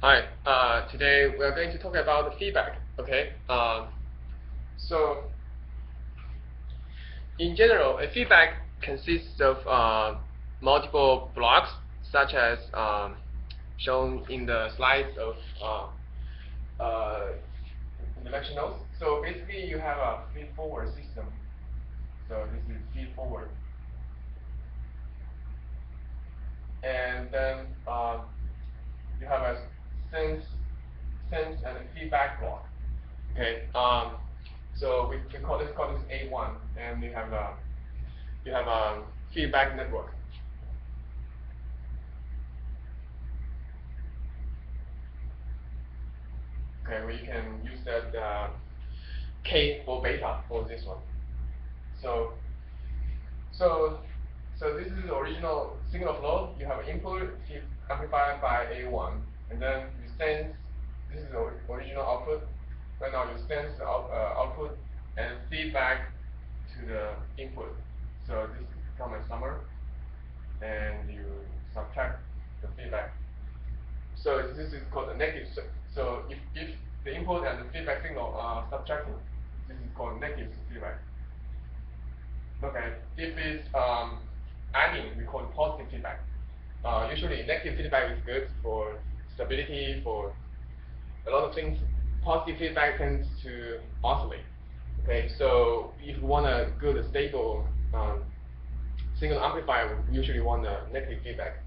Hi, today we are going to talk about the feedback, okay? So, in general, a feedback consists of multiple blocks, such as shown in the slides of in the lecture notes. So basically, you have a feed-forward system. So this is feed-forward. And then you have a sense and a feedback block. Okay. So we call this A1, and you have a feedback network. Okay, where you can use that K or beta for this one. So this is the original signal flow. You have input amplified by A1, and then you sense. This is the original output. Right now you sense the output and feedback to the input. So this becomes a summer, and you subtract the feedback. So this is called a negative. So if the input and the feedback signal are subtracting, this is called negative feedback. Okay. If it's adding, we call it positive feedback. Usually negative feedback is good for stability, for a lot of things. Positive feedback tends to oscillate. Okay, so if you want a good stable signal amplifier, we usually want a negative feedback.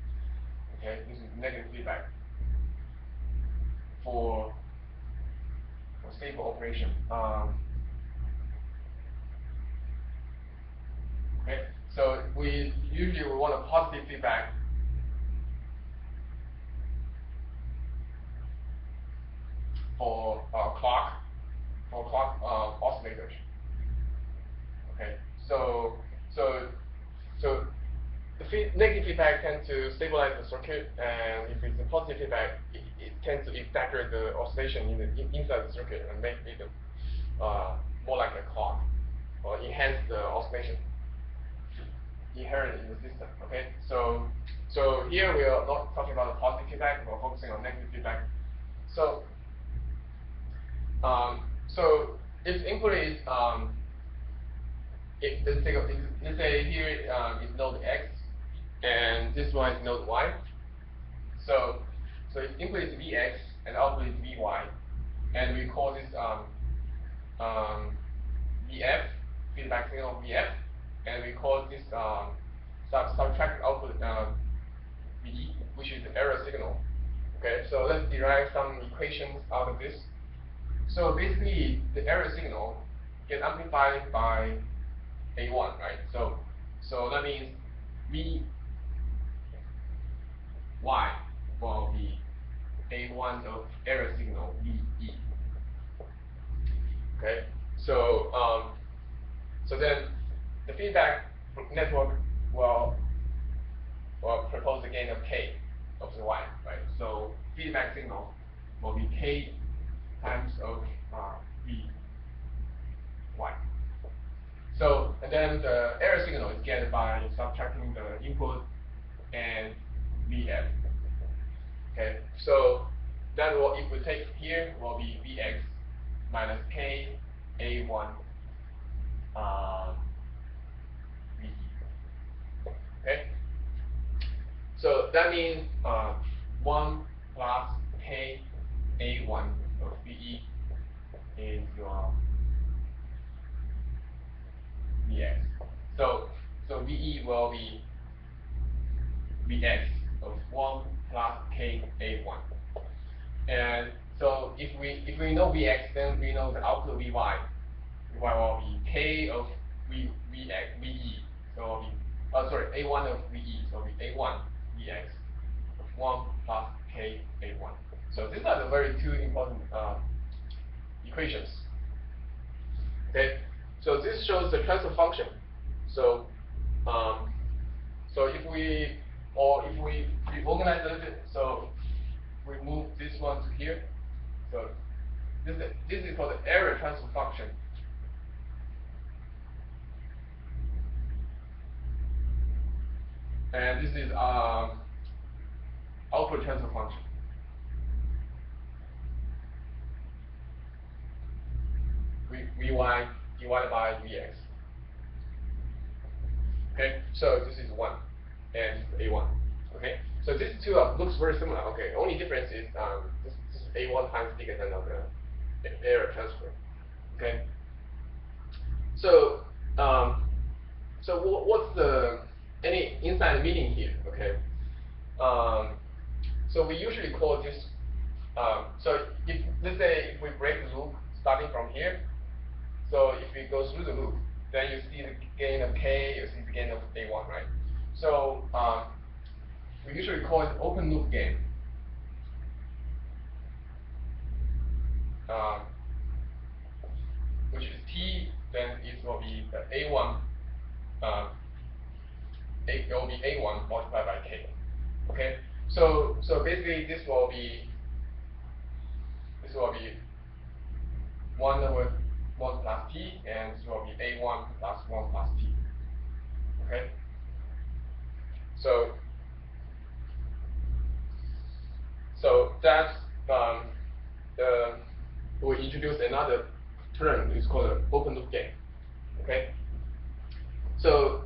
Okay, this is negative feedback for stable operation. Okay, so we usually want a positive feedback for clock oscillators. Okay, so the negative feedback tends to stabilize the circuit, and if it's a positive feedback, it tends to exaggerate the oscillation inside the circuit and make it more like a clock, or enhance the oscillation inherent in the system. Okay, so here we are not talking about the positive feedback, we're focusing on negative feedback. So if input is let's say here is node X, and this one is node Y. So if input is Vx and output is Vy, and we call this Vf, feedback signal Vf, and we call this subtracted output Ve, which is the error signal. Okay, so let's derive some equations out of this. So basically, the error signal gets amplified by A1, right? So that means Vy will be A1 of error signal Ve. Okay, so then the feedback network will propose a gain of K of the Y, right? So feedback signal will be K times of Vy. So, and then the error signal is get by subtracting the input and Vf. Okay, so that will, if we take here, will be Vx minus K A1 Ve. Okay, so that means 1 plus K A1 of Ve is your Vx. So Ve will be Vx of 1 plus K A1. And so if we know Vx, then we know the output Vy. Vy will be K of Ve. So it will be sorry, A1 of Ve. So it will be A1 Vx of 1 plus K A1. So these are the very two important equations. Okay, so this shows the transfer function. So if we reorganize a little bit, so we move this one to here. So this is called the error transfer function. And this is output transfer function. Vy divided by Vx. Okay, so this is 1 and A1. Okay, so these two looks very similar. Okay, only difference is this is A1 times bigger than the error transfer. Okay, so what's the any inside meaning here? Okay, so we usually call this. So if let's say if we break the loop starting from here, so if we go through the loop, then you see the gain of k, you see the gain of A1, right? So we usually call it open loop gain. Which is T, then it will be the A1, it will be A1 multiplied by K. Okay, so basically this will be 1 over 1 plus T, and this will be A1 plus 1 plus T. Okay, so that's we introduce another term. It's called an open loop gain. Okay, so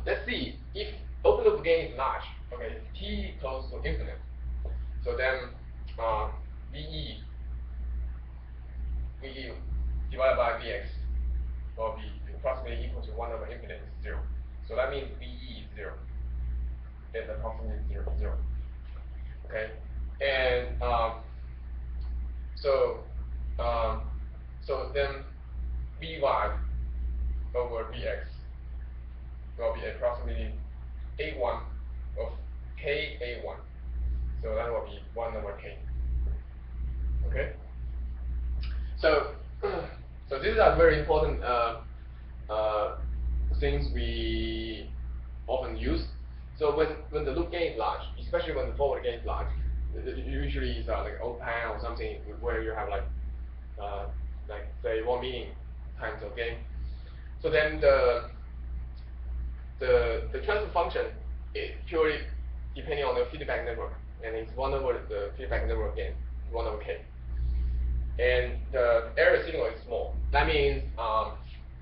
let's see if open loop gain is large. Okay, T close to infinite. So then VE divided by Vx will be approximately equal to 1 over infinite is 0. So that means VE is 0. It's approximately 0. Okay, and so then Vy over Vx will be approximately A1 of Ka1. So that will be 1 over K. Okay. So these are very important things we often use. So when the loop gain is large, especially when the forward gain is large, usually it's like OPAN or something where you have like say 1 million times of gain. So then the transfer function is purely depending on the feedback network, and it's 1 over the feedback network gain, 1 over K. And the error signal is small. That means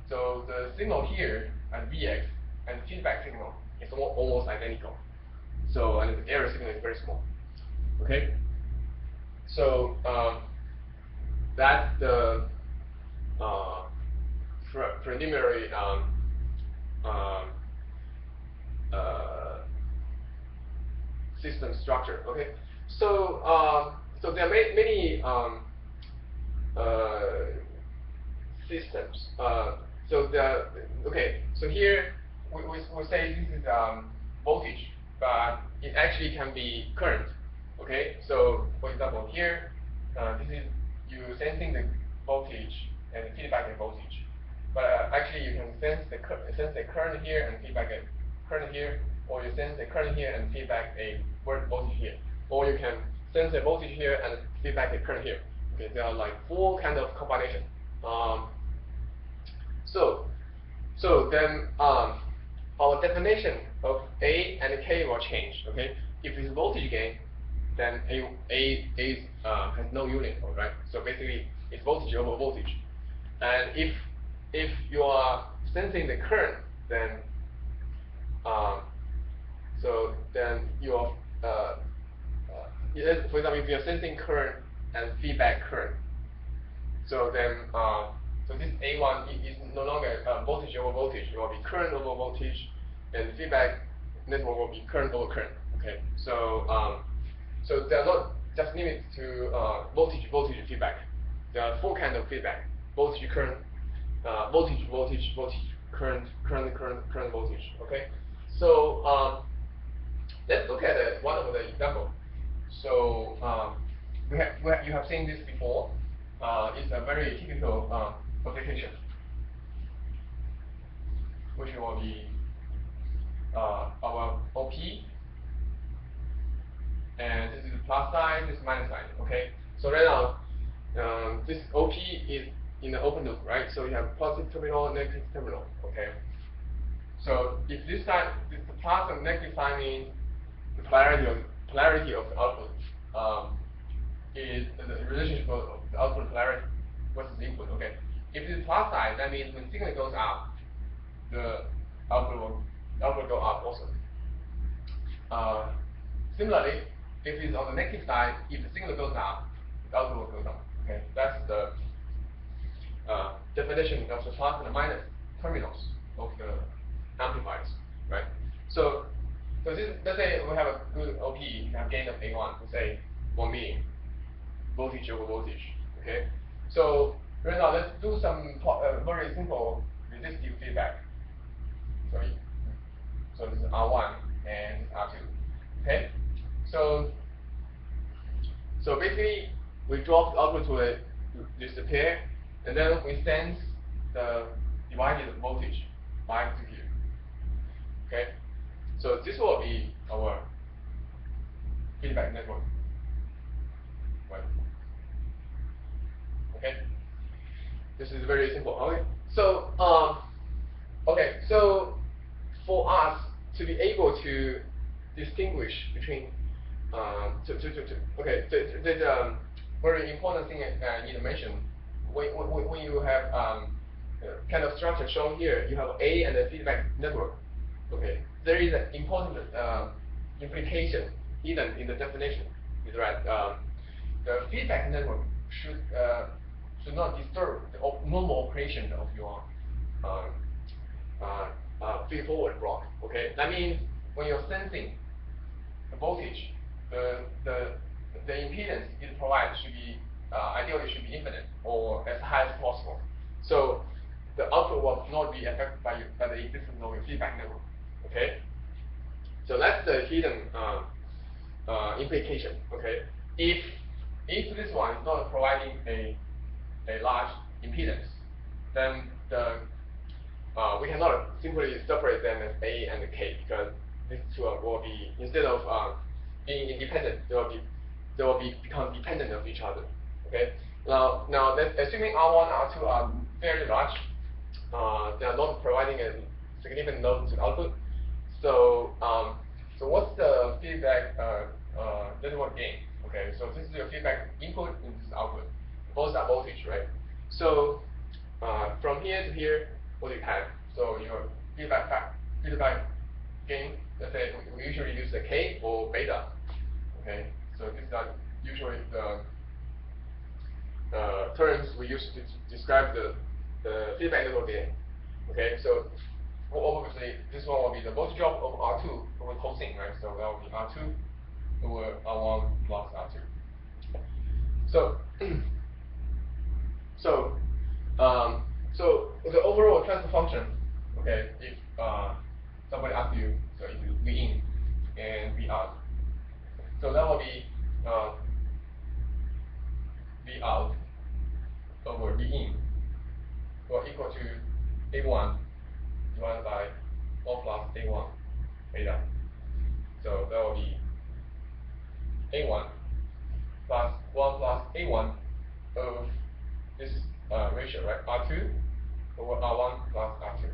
so the signal here at Vx and the feedback signal is almost identical. So and the error signal is very small. Okay. So that's the preliminary system structure. Okay. So so there are many systems. So here we say this is voltage, but it actually can be current. Okay, so for example here, this is you sensing the voltage and feedback the voltage, but actually you can sense the current here and feedback a current here, or you sense the current here and feedback a voltage here, or you can sense a voltage here and feedback a current here. Okay, there are like 4 kind of combination. So then our definition of A and K will change. Okay, if it's voltage gain, then A has no unit, right? So basically it's voltage over voltage. And if you are sensing the current, then so then you are for example, if you're sensing current and feedback current, so then so this A1 is no longer voltage over voltage. It will be current over voltage, and feedback network will be current over current. Okay, so so they are not just limited to voltage feedback. There are 4 kinds of feedback: voltage current, voltage current voltage. Okay, so let's look at one of the example. So you have seen this before. It's a very typical application, which will be our OP, and this is plus sign, this is minus sign. Okay, so right now this OP is in the open loop, right? So you have positive terminal, negative terminal. Okay, so if this side, the plus and negative sign means the polarity of the output is the relationship of the output polarity versus the input. Okay, If it is plus side, that means when signal goes up, the output will go up also. Similarly, if it's on the negative side, if the signal goes up, the output will go down. Okay, that's the definition of the plus and the minus terminals of the amplifiers, right? So this, let's say we have a good OP, we have gain of A1, let's say 1 million, voltage over voltage, okay? So right now let's do some very simple resistive feedback. So this is R1 and R2, okay? So basically we drop the output to this pair, and then we sense the divided voltage by to here. Okay, so this will be our feedback network. Right. Okay, this is very simple. Okay, so for us to be able to distinguish between there's a very important thing I need to mention. When you have kind of structure shown here, you have A and a feedback network. Okay, there is an important implication hidden in the definition. Is right. The feedback network should not disturb the normal operation of your feed-forward block. Okay, that means when you're sensing the voltage, the impedance it provides should be ideally should be infinite or as high as possible. So the output will not be affected by the existence of your feedback network. Okay, so that's the hidden implication. Okay, if this one is not providing a large impedance, then we cannot simply separate them as A and K, because these two will be, instead of being independent, they will become dependent of each other. Okay. Now let's assuming R1, R2 are very large, they are not providing a significant load to the output. So what's the feedback network gain? Okay, so this is your feedback input and this is output. Both are voltage, right? So from here to here, what do you have? So your feedback gain, let's say we usually use the K or beta. Okay, so these are usually the terms we use to describe the feedback network gain. Okay, so obviously this one will be the voltage drop of R2 over the whole thing, right? So that will be R2 over R1 plus R2. So so the overall transfer function, okay, if somebody asks you, so if you V in and V out, so that will be V out over V in will equal to A1 divided by 1 plus A1 beta. So that will be A1 plus 1 plus A1 of this ratio, right? R2 over R1 plus R2.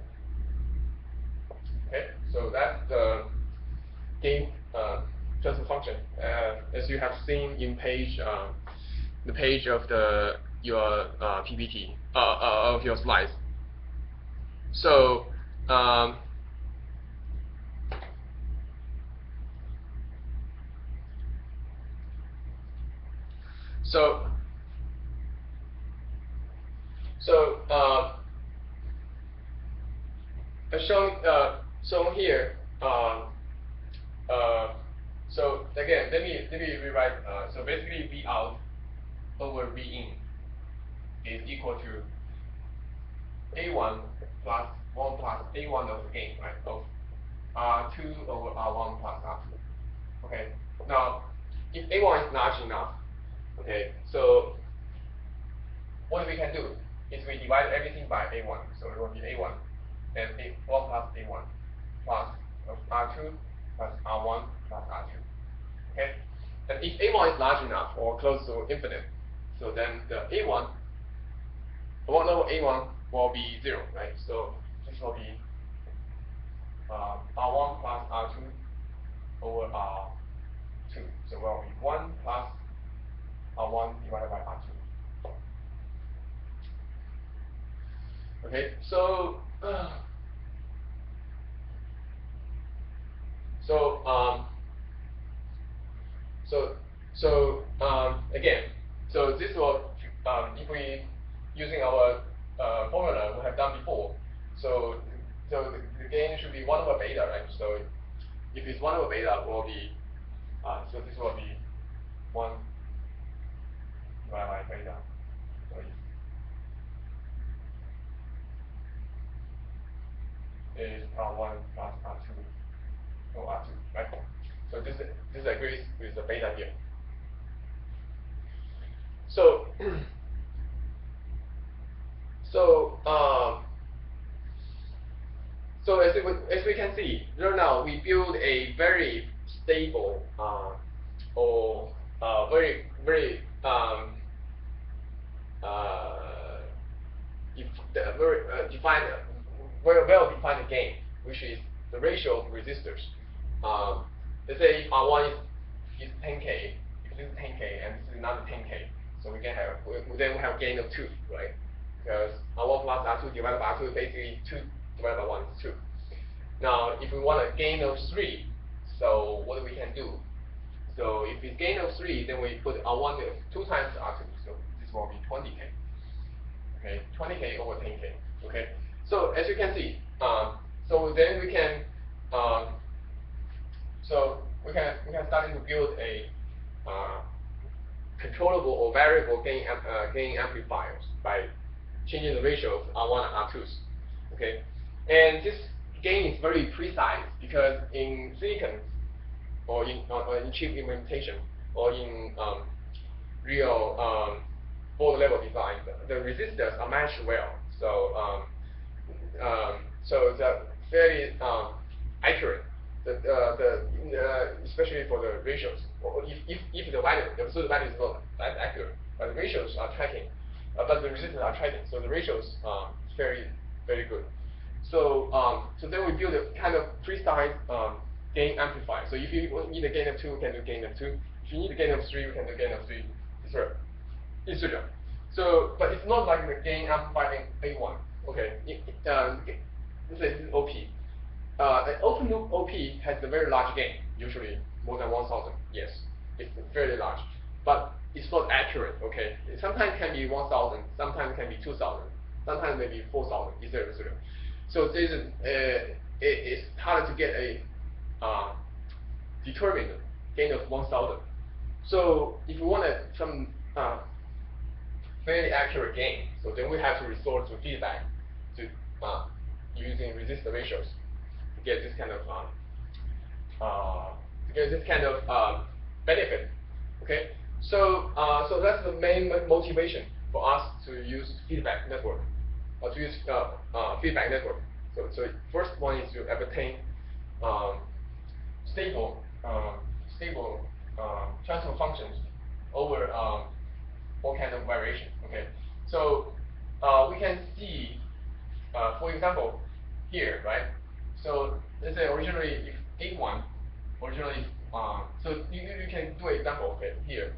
Okay, so that's the gain transfer function, as you have seen in the page of your PPT of your slides. So as shown here. So again, let me rewrite. So basically, V out over V in is equal to A1 plus 1 plus A1 of the gain, right? Of R2 over R1 plus R2. Okay. Now, if A1 is large enough, okay, so what we can do is we divide everything by A1. So it will be A1 and 1 plus A1 plus R2 plus R1 plus R2. Okay? And if A1 is large enough or close to infinite, so then the A1, 1 over A1 will be 0, right? So this will be R1 plus R2 over R2. So it will be 1 plus R1 divided by R2. Okay, so so so again, so this was if we using our formula we have done before. So the gain should be 1 over beta, right? So if it's 1 over beta, will be so this will be 1 divided by beta. So is R1 plus R2 or R2, right? So this agrees with the beta here. So so so as we can see, right now we build a very stable or very uh, very defined, very well defined gain, which is the ratio of resistors. Let's say if R1 is 10K, if this is 10K and this is another 10K, so we can have then we have gain of 2, right? Because R1 plus R2 divided by R2 is basically 2 divided by 1 is 2. Now, if we want a gain of 3, so what we can do? So if it's gain of 3, then we put R1 of 2 times R2, so this will be 20K. Okay, 20K over 10K. Okay, so as you can see, so then we can, so we can start to build a controllable or variable gain amplifiers by changing the ratio of R1 and R2s. Okay, and this gain is very precise because in silicon or in chip implementation or in real board level design, the resistors are matched well. So they're fairly accurate. Especially for the ratios. Or if the value, the absolute value is not that accurate, but the ratios are tracking, but the resistors are tracking, so the ratios are very good. So so then we build a kind of precise gain amplifier. So if you need a gain of 2, we can do gain of 2. If you need a gain of 3, we can do gain of 3, etc. So, but it's not like the gain amplifier in A1. Okay, let's say this is OP. An open loop OP has a very large gain, usually more than 1,000. Yes, it's fairly large, but it's not accurate. Okay, it sometimes can be 1,000, sometimes can be 2,000, sometimes maybe 4,000, etc. So this is it's hard to get a determined gain of 1,000. So if you want some fairly accurate gain, so then we have to resort to feedback to using resistor ratios to get this kind of benefit. Okay, so so that's the main motivation for us to use feedback network, or to use feedback network. So first one is to obtain stable transfer functions over all kind of variation. Okay, so we can see, for example, here, right? So let's say originally if A1 originally, so you can do an example. Okay, here.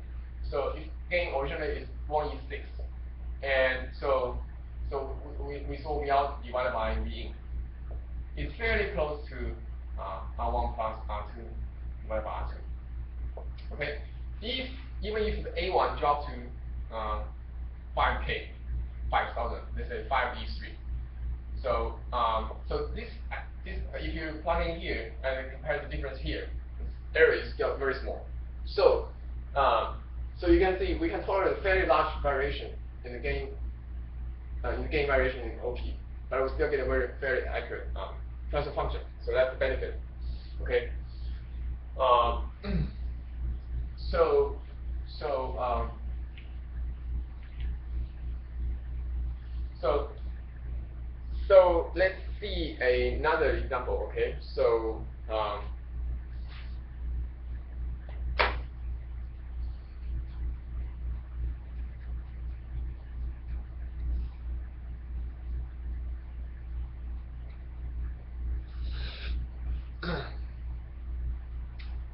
So if gain originally is 1/6, and so we solve V out divided by V in. It's fairly close to R1 plus R2 divided by R2. Okay, even if the A1 drops to 5K, 5,000, let's say 5E3. So so this if you plug in here and compare the difference here, the area is still very small. So so you can see we can tolerate a very large variation in the gain variation in OP, but we still get a very accurate transfer function. So that's the benefit. Okay. Um, so so so so let's see another example. Okay. So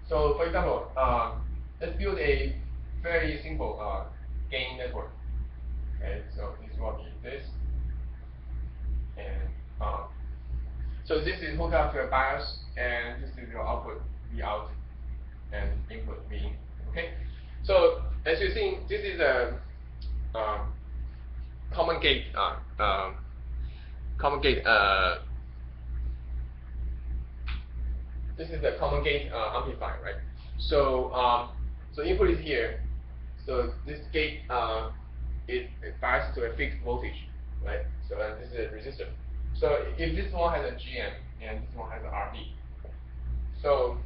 so for example, let's build a very simple gain network. Okay, so this will be this. So this is hooked up to a BIOS, and this is your output V out and input V in. Okay. So as you see, this is a common gate. Common gate. This is the common gate amplifier, right? So so input is here. So this gate it biases to a fixed voltage, right? So this is a resistor. So if this one has a GM and this one has an RD, so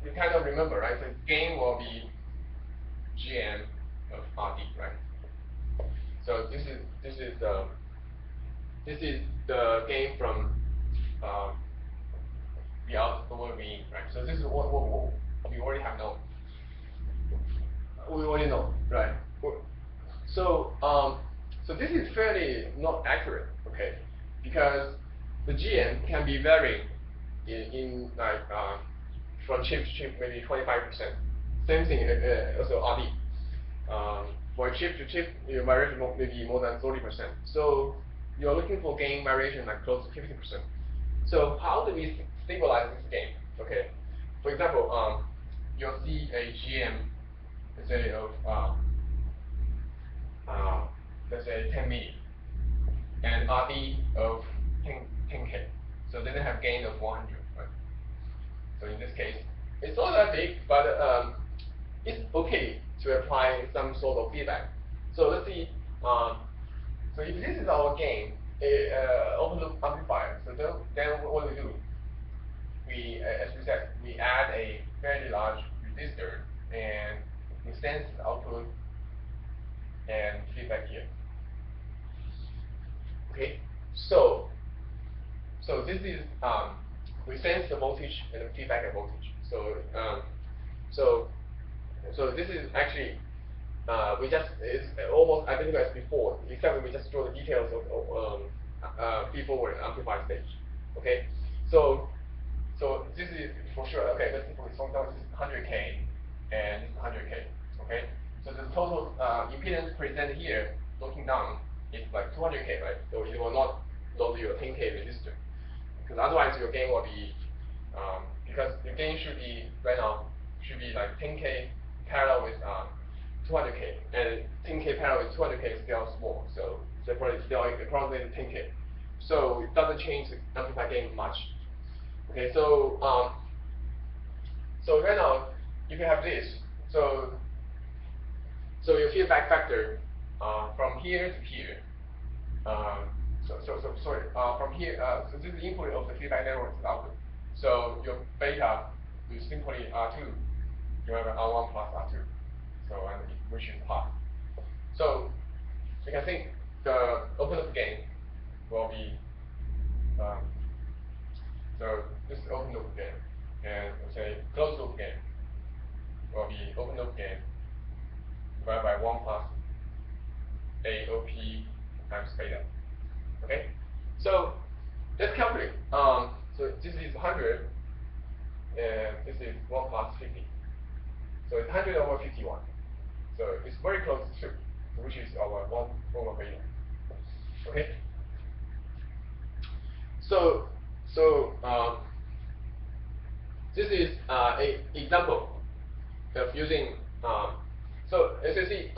we kind of remember, right? The gain will be GM of RD, right? So this is the gain from V out over V in, right? So this is what we already have known. We already know, right? So so this is fairly not accurate, okay? Because the GM can be varying in like from chip to chip, maybe 25%. Same thing also RD. For chip to chip, your variation maybe more than 30%. So you're looking for gain variation like close to 50%. So how do we stabilize this gain? Okay, for example, you'll see a GM, let's say of let's say 10 milli, and RD of 10K. So then they have gain of 100, right? So in this case, it's not that big, but it's okay to apply some sort of feedback. So let's see. So if this is our gain, open loop amplifier. So then what do we do? As we said, we add a fairly large resistor and we sense the output and feedback here. Okay, so this is we sense the voltage and the feedback at voltage. So this is actually it's almost identical as before, except we just draw the details of feed-forward amplifier stage. Okay, so this is for sure. Okay, let's see for example, this is 100K and this is 100K. Okay, so the total impedance presented here, looking down, is like 200K, right? So it will not load your 10K resistor, because otherwise your gain will be because your gain should be right now should be like 10K parallel with 200K, and 10K parallel with 200K is still small, so probably still approximately 10K. So it doesn't change the amplifier gain much. Okay, so so right now, if you have this, so your feedback factor from here to here, sorry, from here, so this is the input of the feedback network to the output. So your beta is simply R2, you have R1 plus R2, so which is half. So you can think the open loop gain will be so this is open loop gain, and let's say closed loop gain will be open loop gain divided by 1 plus AOP times beta. Okay, so let's calculate. So this is 100, and this is 1 plus 50. So it's 100 over 51. So it's very close to 2, which is our 1 over beta. Okay. So this is a example of using. So as you see,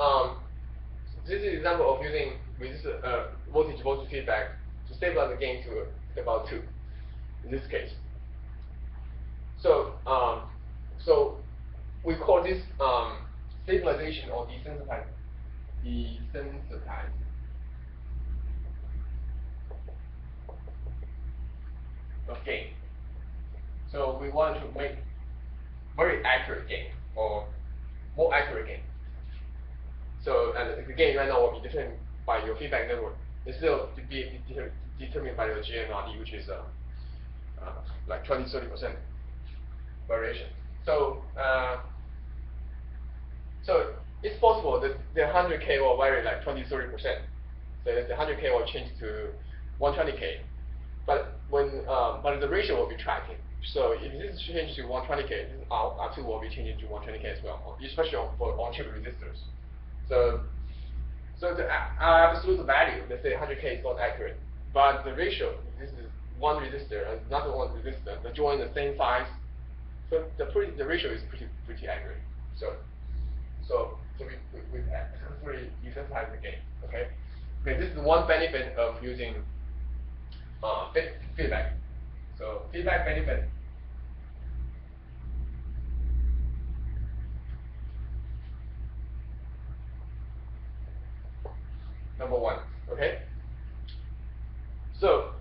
this is an example of using resistor voltage feedback to stabilize the gain to about 2 in this case. So so we call this stabilization or desensitize of gain. So we want to make very accurate gain or more accurate gain. So and the gain right now will be determined by your feedback network. It's still to be determined by the GMRD, which is like 20-30% variation. So so it's possible that the 100K will vary like 20-30%. So the 100K will change to 120K, but but the ratio will be tracking. So if this changes to 120K, this R2 will be changing to 120K as well, especially for on-chip resistors. So So the absolute value, let's say 100K is not accurate, but the ratio, this is one resistor, another one resistor, they join the same size, so the ratio is pretty accurate. So we successfully synthesize the gain. Okay, this is one benefit of using feedback. So feedback benefit. Number one. Okay. So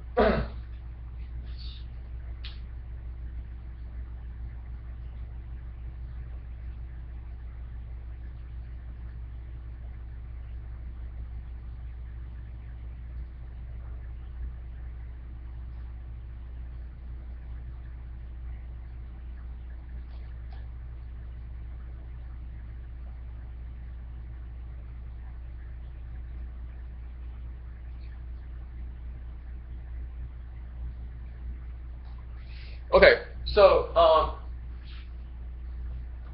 okay.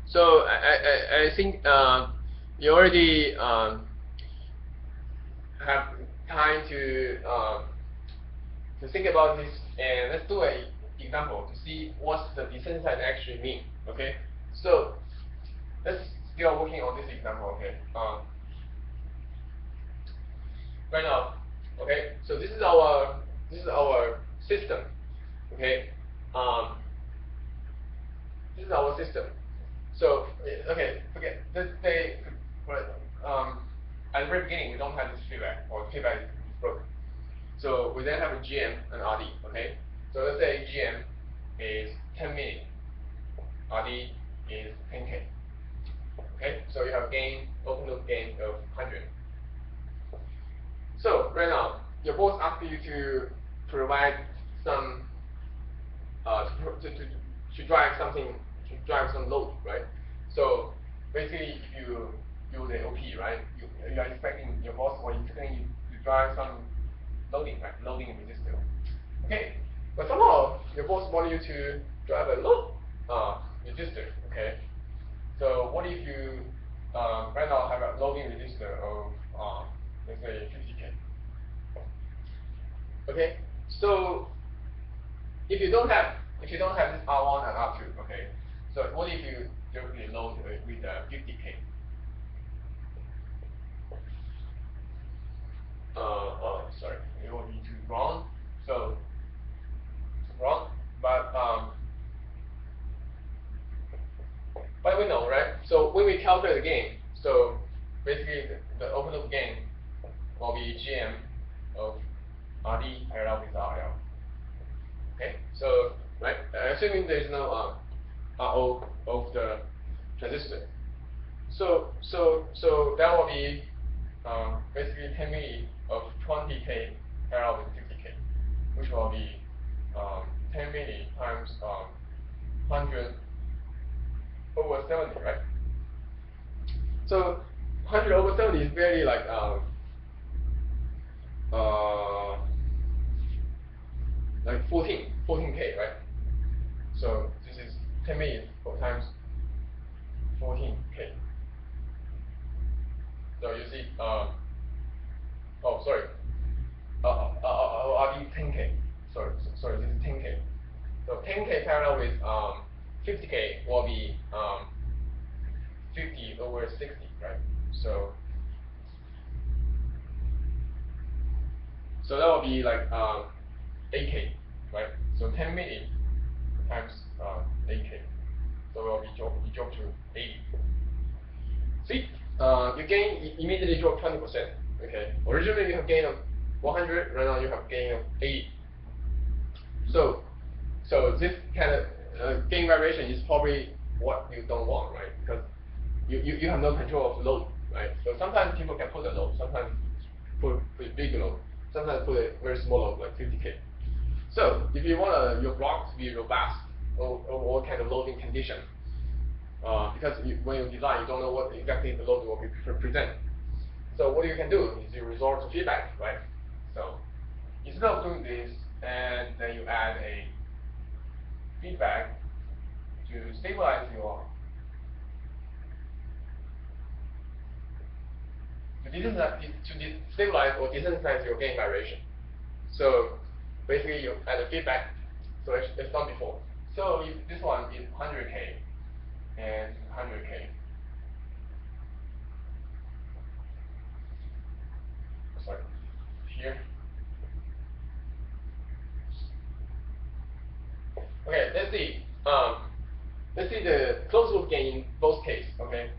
So I think you already have time to think about this, and let's do an example to see what's the desensitize actually mean. Okay, so let's still working on this example. Okay, right now, okay, so this is our system. Okay, this is our system. So okay, forget let's say, but at the very beginning we don't have this feedback, or the feedback is broken. So we then have a GM and RD. Okay, so let's say GM is 10 milli, RD is 10K. Okay, so you have gain, open loop gain of 100. So right now, your boss asks you to provide some to drive something, to drive some load, right? So basically, if you use an OP, right, you are expecting your boss or expecting you to drive some loading, right, loading resistor. Okay, but somehow your boss wants you to drive a load resistor. Okay, so what if you right now have a loading resistor of let's say 50K. Okay, so if you don't have this R1 and R2, okay, so what if you directly load with 50K? Oh, sorry, it will be too wrong. So wrong, but we know, right? So when we calculate the gain, so basically the open loop gain will be GM of RD parallel with RL. Okay, so right, assuming there is no RO of the transistor. So that will be basically 10 milli of 20K parallel with 50K, which will be 10 milli times 100 over 70, right? So 100 over 70 is very like like 14K, right? So this is 10 milli times 14K. So you see, oh sorry, I'll be 10K. Sorry, this is 10K. So 10K parallel with 50K will be 50 over 60, right? So that will be like 8K, right? So 10 milli times 8K. So it will be dropped to 80. See, your gain immediately dropped 20%. Okay, originally you have gain of 100, right now you have gain of 80. So this kind of gain variation is probably what you don't want, right? Because you have no control of the load, right? So sometimes people can put a load, sometimes put a big load, sometimes put a very small load like 50K. So if you want your block to be robust, or what kind of loading condition, because when you design, you don't know what exactly the load will be present. So what you can do is you resort to feedback, right? So instead of doing this, and then you add a feedback to stabilize your stabilize or desensitize your gain variation. So basically you add a feedback. So it's done before. So if this one is 100K and 100K. Sorry, here. Okay, let's see the closed loop gain in both cases. Okay,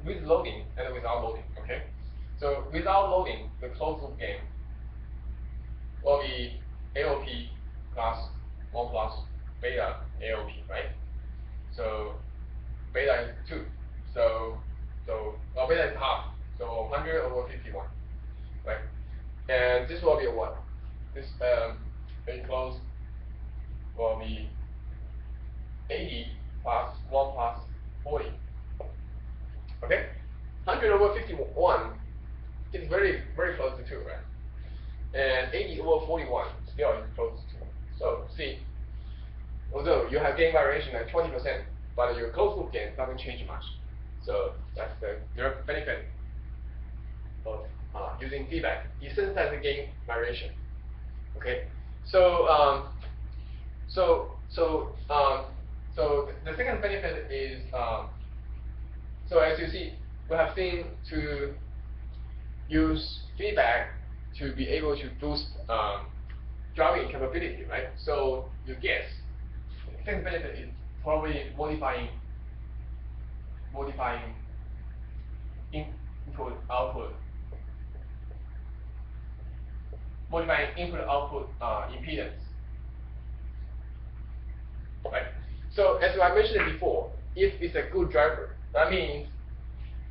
with loading and without loading. Okay, so without loading, the closed loop gain will be AOP plus 1 plus beta AOP, right? So beta is 2. So beta is half. So 100 over 51, right? And this will be what? This enclosed will be 80 plus 1 plus 40. Okay? 100 over 51 is very, very close to 2, right? And 80 over 41 still is close to 2. So, see, although you have gain variation at 20%, but your closed loop gain doesn't change much. So, that's the benefit of using feedback. Desensitize the gain variation. Okay? So, the second benefit is, so as you see, we have seen to use feedback to be able to boost driving capability, right? So you guess the second benefit is probably modifying input output, modifying input output impedance. Right. So as I mentioned before, if it's a good driver, that means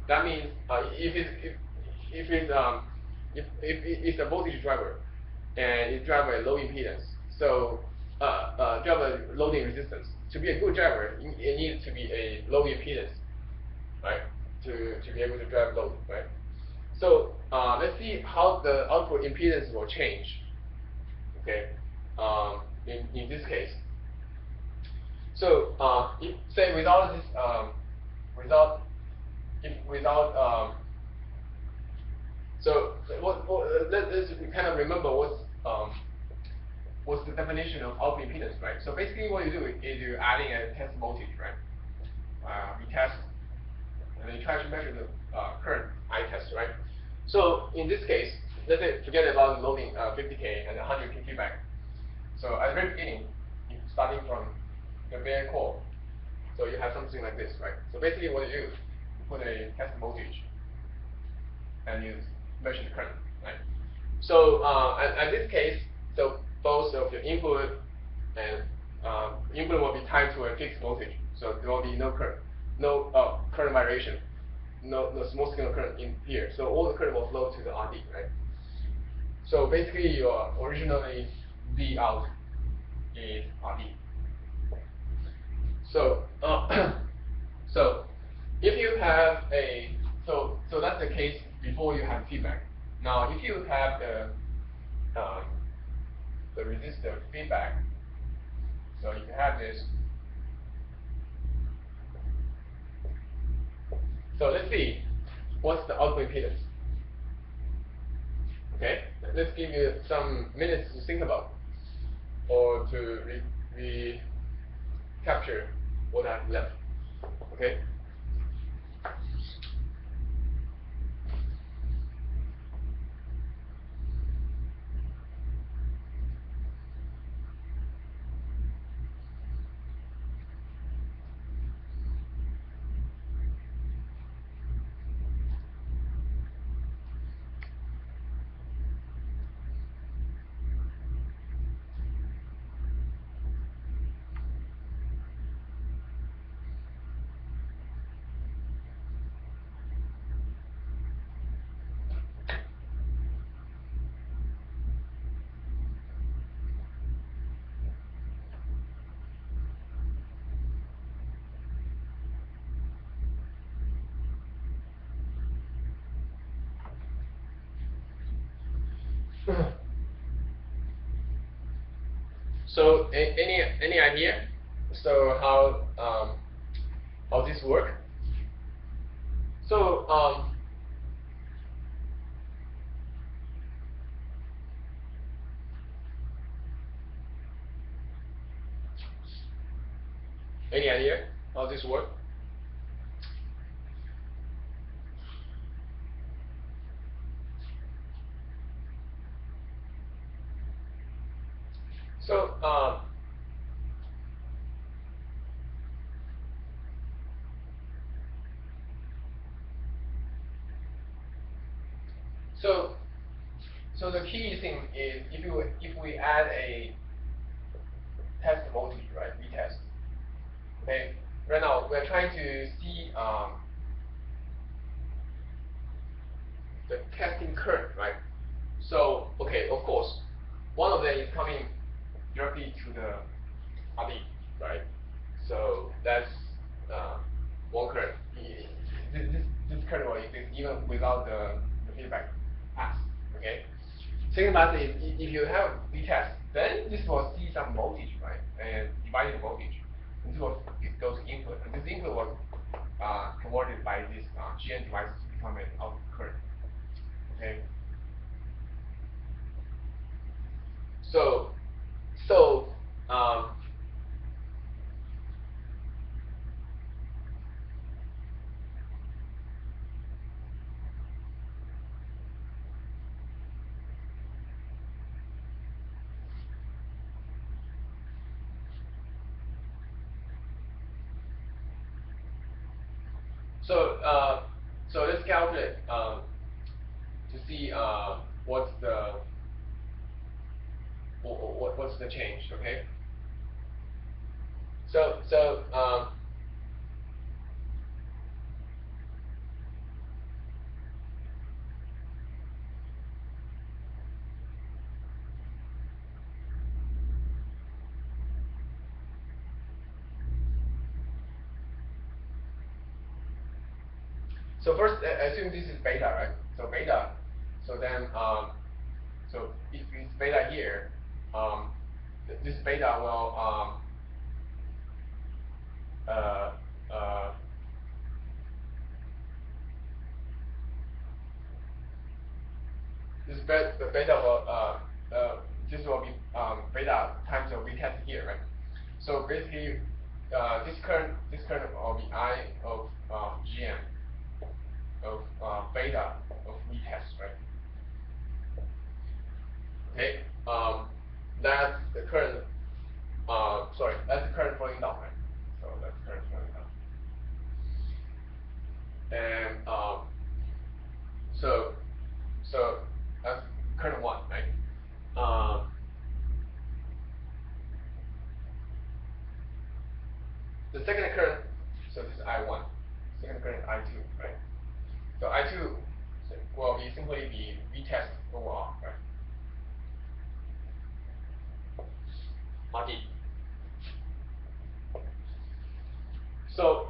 if it's a voltage driver and it drives a low impedance, so drive a loading resistance. To be a good driver, it needs to be a low impedance, right? To be able to drive load, right? So let's see how the output impedance will change. Okay, in this case. So if say without this so let's kind of remember what's the definition of output impedance, right? So basically what you do is you're adding a test voltage, right? You test and then you try to measure the current I test, right? So in this case, let's say forget about loading 50K and 100K feedback. So at the very beginning, starting from the bare core, so you have something like this, right? So basically what you do, you put a test voltage and you measure the current, right? So in this case, so both of your input and input will be tied to a fixed voltage, so there will be no current, current variation, no small signal current in here. So all the current will flow to the RD, right? So basically your originally V out is RD. So so if you have so that's the case before you have feedback. Now if you have the resistor feedback, so you have this. So let's see what's the output impedance. Okay, let's give you some minutes to think about or to recapture what I've left. Okay. So any idea? So how this work? So Any idea how this works? So so so the key thing is if we add a test voltage, right? Retest. Okay. Right now we're trying to see the testing current, right? So okay, of course, one of them is coming directly to the RD, right? So that's one current. This current will exist even without the feedback pass. Okay. Second part is if you have V-test, then this will see some voltage, right? And divided the voltage. And this will go to input. And this input was converted by this GN device to become an output current. Okay. So so um, so so let's calculate to see what's what's the change. Okay. So so first assume this is beta, right? So beta. So then so if it's beta here, this beta will uh, uh, this beta will this will be beta times the retest here, right? So basically, this current will be I of GM of beta of retest, right? Okay. That's the current. Sorry, that's the current flowing down, right? So that's current flowing down. And so so that's current one, right? Um, the second current, so this is I1, second current I2, right? So I2 will be simply the retest overall, right? RD. So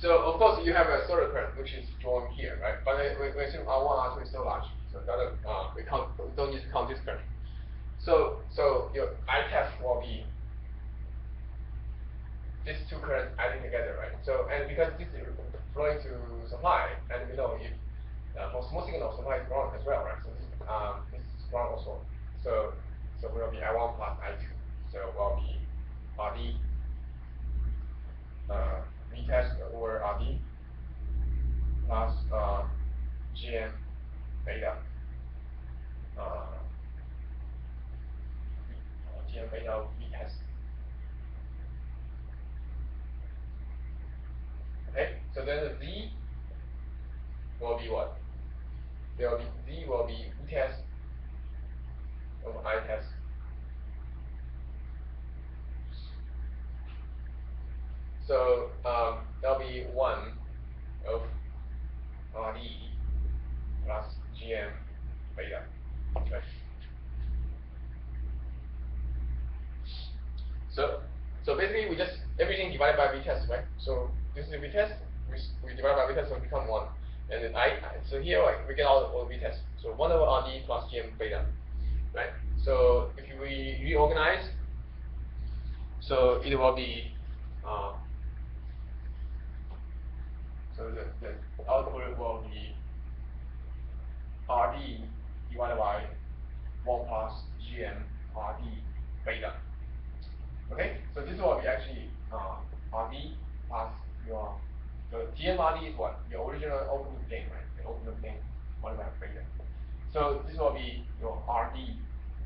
so of course you have a solar current which is drawn here, right? But we assume R1, R2 is so large, so that we don't need to count this current. So your I test will be these two currents adding together, right? So and because this is flowing to supply, and we know if for small signal supply is ground as well, right? So this is ground also. So will be I1 plus I2. So will be RD retest over RD plus GM beta uh, GM beta retest. Okay. So then the Z will be what? There will be Z will be retest over I test. So that'll be 1 of RD plus GM beta. Right. So basically we just everything divided by V test, right? So this is V test, we divide by V test, so it become 1. And then so here like we get all V test. So 1 over RD plus GM beta. Right? So if we reorganize, so it will be so the output will be RD divided by 1 plus GM RD beta. Okay, so this will be actually RD plus your, so GM RD is what? Your original open loop gain, right? The open loop gain divided by beta. So this will be your RD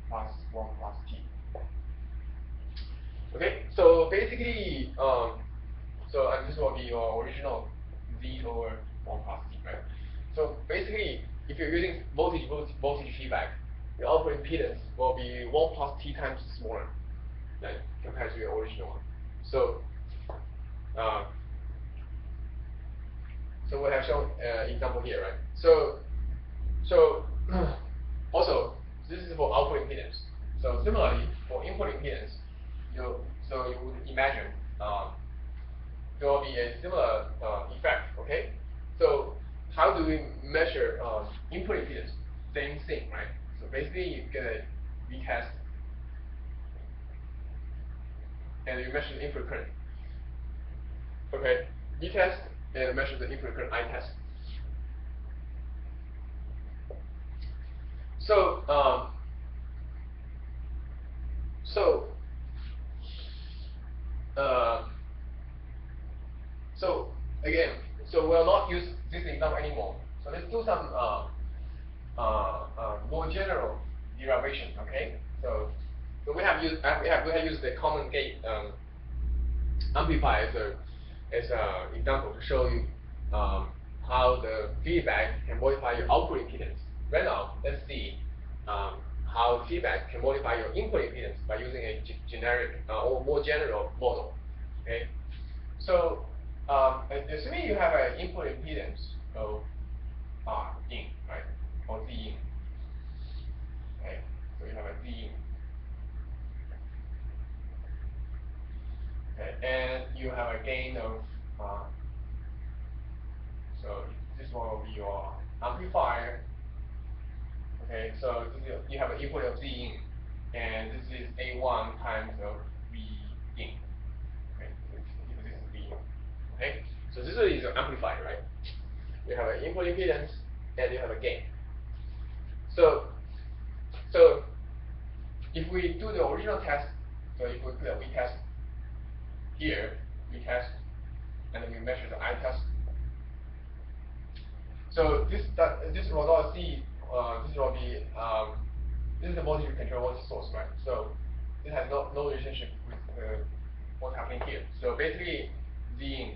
plus 1 plus T. Okay, so basically, and this will be your original Z over 1 plus T, right? So basically, if you're using voltage feedback, your output impedance will be 1 plus T times smaller than compared to your original one. So, so we have shown example here, right? So also this is for output impedance. So similarly for input impedance, you would imagine there will be a similar effect. Okay, so how do we measure input impedance? Same thing, right? So basically you get a retest and you measure the input current. Okay, retest and measure the input current I test. So so again, so we'll not use this example anymore. So let's do some more general derivation. Okay, so we have used the common gate amplifier as a example to show you how the feedback can modify your output impedance. Right now, let's see how feedback can modify your input impedance by using a generic or more general model. Okay, so assuming you have an input impedance of R in, right, or Z in. Okay, so you have a Z in. Okay, and you have a gain of so this one will be your amplifier. Okay, so you have an input of Z in, and this is A1 times of V in. Okay, this is V in. Okay, so this is your amplifier, right? You have an input impedance and you have a gain. So if we do the original test, so if we put a V test here, V test, and then we measure the I test. So this will not see this will be this is the voltage control voltage source, right? So this has no relationship with what's happening here. So basically the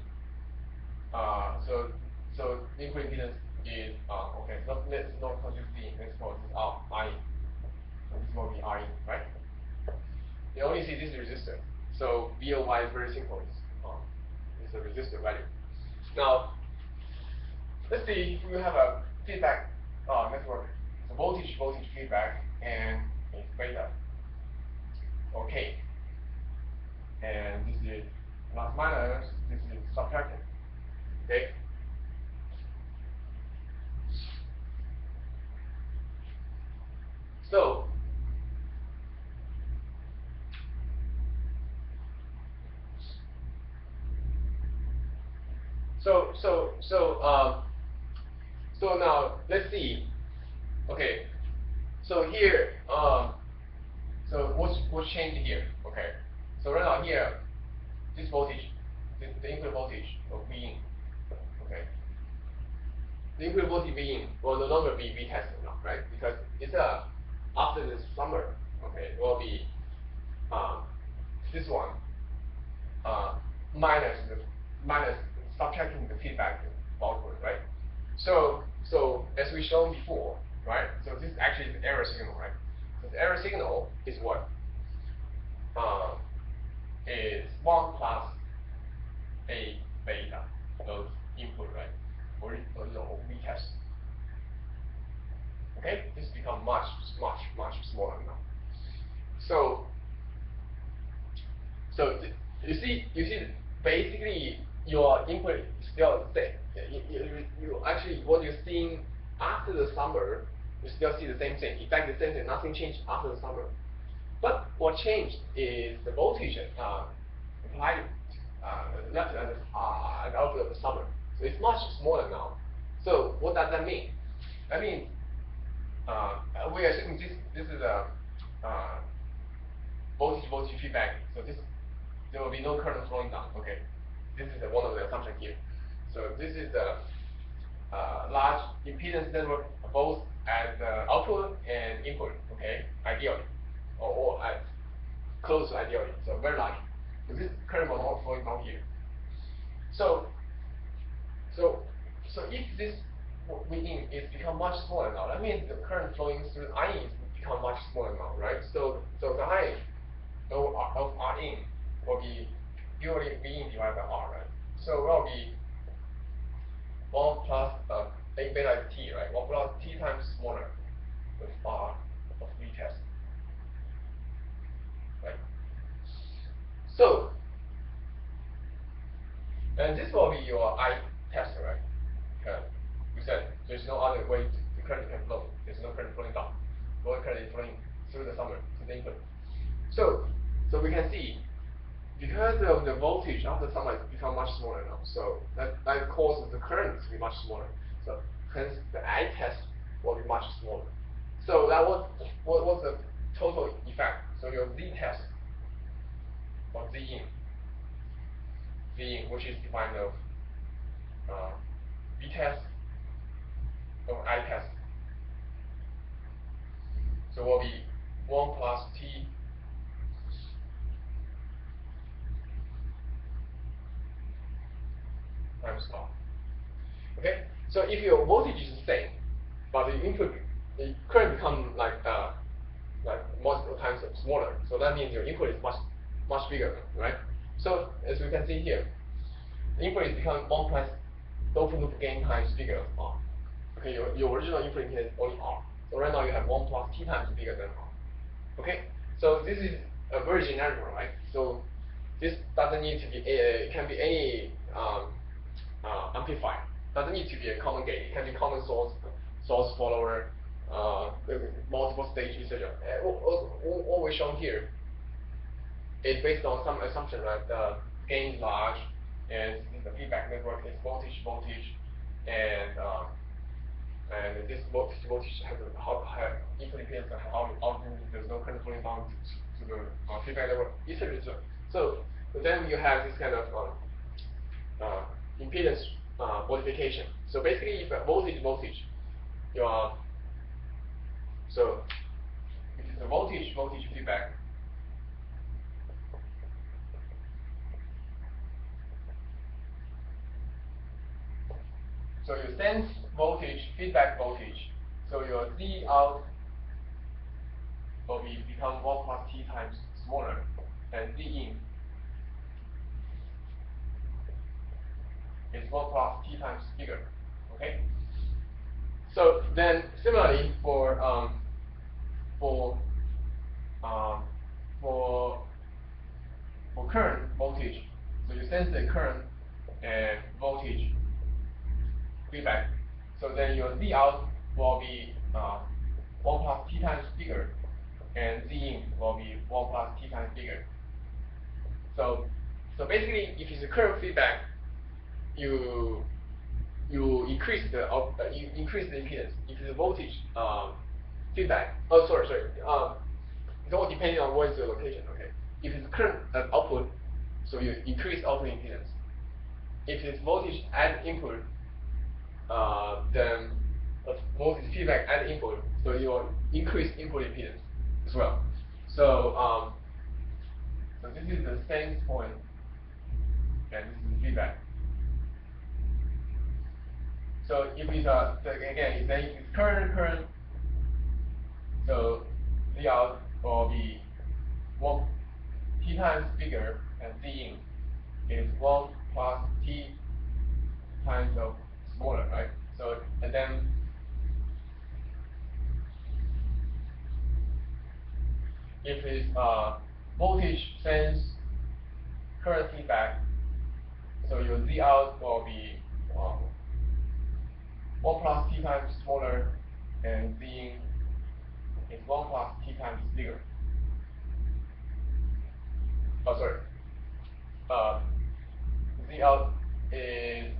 so input impedance is okay. Let's not consider Z. Let's call this I. So this will be I, right? You only see this resistor. So VOY is very simple. It's a resistor value. Now let's see if we have a feedback network. So voltage feedback and it's beta. Okay. And this is plus minus, this is subtracted. Okay. So so now let's see. Okay. So here so what's changed here? Okay. So right now here this voltage, the input voltage of V in. Okay. The input voltage V in will no longer be V tested now, right? Because it's after this summer, okay, it will be this one minus subtracting the feedback output, right? So as we shown before, right? So this is actually the error signal, right? So the error signal is what? Is 1 plus a beta of input, right? Or V test. Okay, this become much smaller now. So you see, basically your input is still the same. You actually what you're seeing after the summer, you still see the same thing. In fact, the same thing. Nothing changed after the summer. But what changed is the voltage applied left at the output of the summer. So it's much smaller now. So what does that mean? That means we assume this is a voltage feedback. So there will be no current flowing down. Okay, this is one of the assumptions here. So this is the large impedance network both at the output and input. Okay, ideally, or at close to ideally. So very large. So this current will not flowing down here. So so so if this Vin is become much smaller now, that means the current flowing through the IN is become much smaller now, right? So the IN of Rin will be purely Vin divided by R, right? So it will be 1 plus A beta T, right? 1 plus T times smaller with R of V test, right? So, and this will be your I test, right? Because we said there's no other way the current can flow. There's no current flowing down. No current is flowing through the summer to the input. So we can see because of the voltage after summer become much smaller now. So that causes the current to be much smaller. So hence the I test will be much smaller. So that was what was the total effect. So your Z test or Z in which is defined of V test of I test. So will be 1 plus T times R. Okay, so if your voltage is the same, but the input, the current become like multiple times smaller, so that means your input is much bigger, right? So as we can see here, the input is becoming 1 plus the open loop gain times bigger of R. Okay, your original input here is only R. So right now you have 1 plus T times bigger than R. Okay, so this is a very generic one, right? So this doesn't need to be it can be any amplifier. Doesn't need to be a common gate. It can be common source follower, multiple stage, etc. What we're showing here is based on some assumption, right? The gain is large, and the feedback network is voltage, and this voltage has a input impedance and how there's no current flowing down to the feedback network, etc. So then you have this kind of impedance modification. So basically, if voltage, you are so it is a voltage feedback. So you sense voltage, feedback voltage. So your Z out will become 1 plus T times smaller, and Z in is 1 plus T times bigger. Okay. So then similarly for um, for current voltage, so you sense the current and voltage feedback. So then your Z out will be 1 plus T times bigger, and Z in will be 1 plus T times bigger. So basically, if it's a current feedback, you increase the impedance. If it's a voltage feedback, oh sorry, it's all depending on what is the location. Okay, if it's current at output, so you increase output impedance. If it's voltage at input, then voltage feedback at input, so you will increase input impedance as well. So so this is the sense point, and this is the feedback. So if it's again, it's current, so Z out will be 1 T times bigger, and Z in is 1 plus T times of smaller, right? So and then if it's voltage sense current feedback, so your Z out will be 1 plus T times smaller, and Z in is 1 plus T times bigger. Oh, sorry. Z out is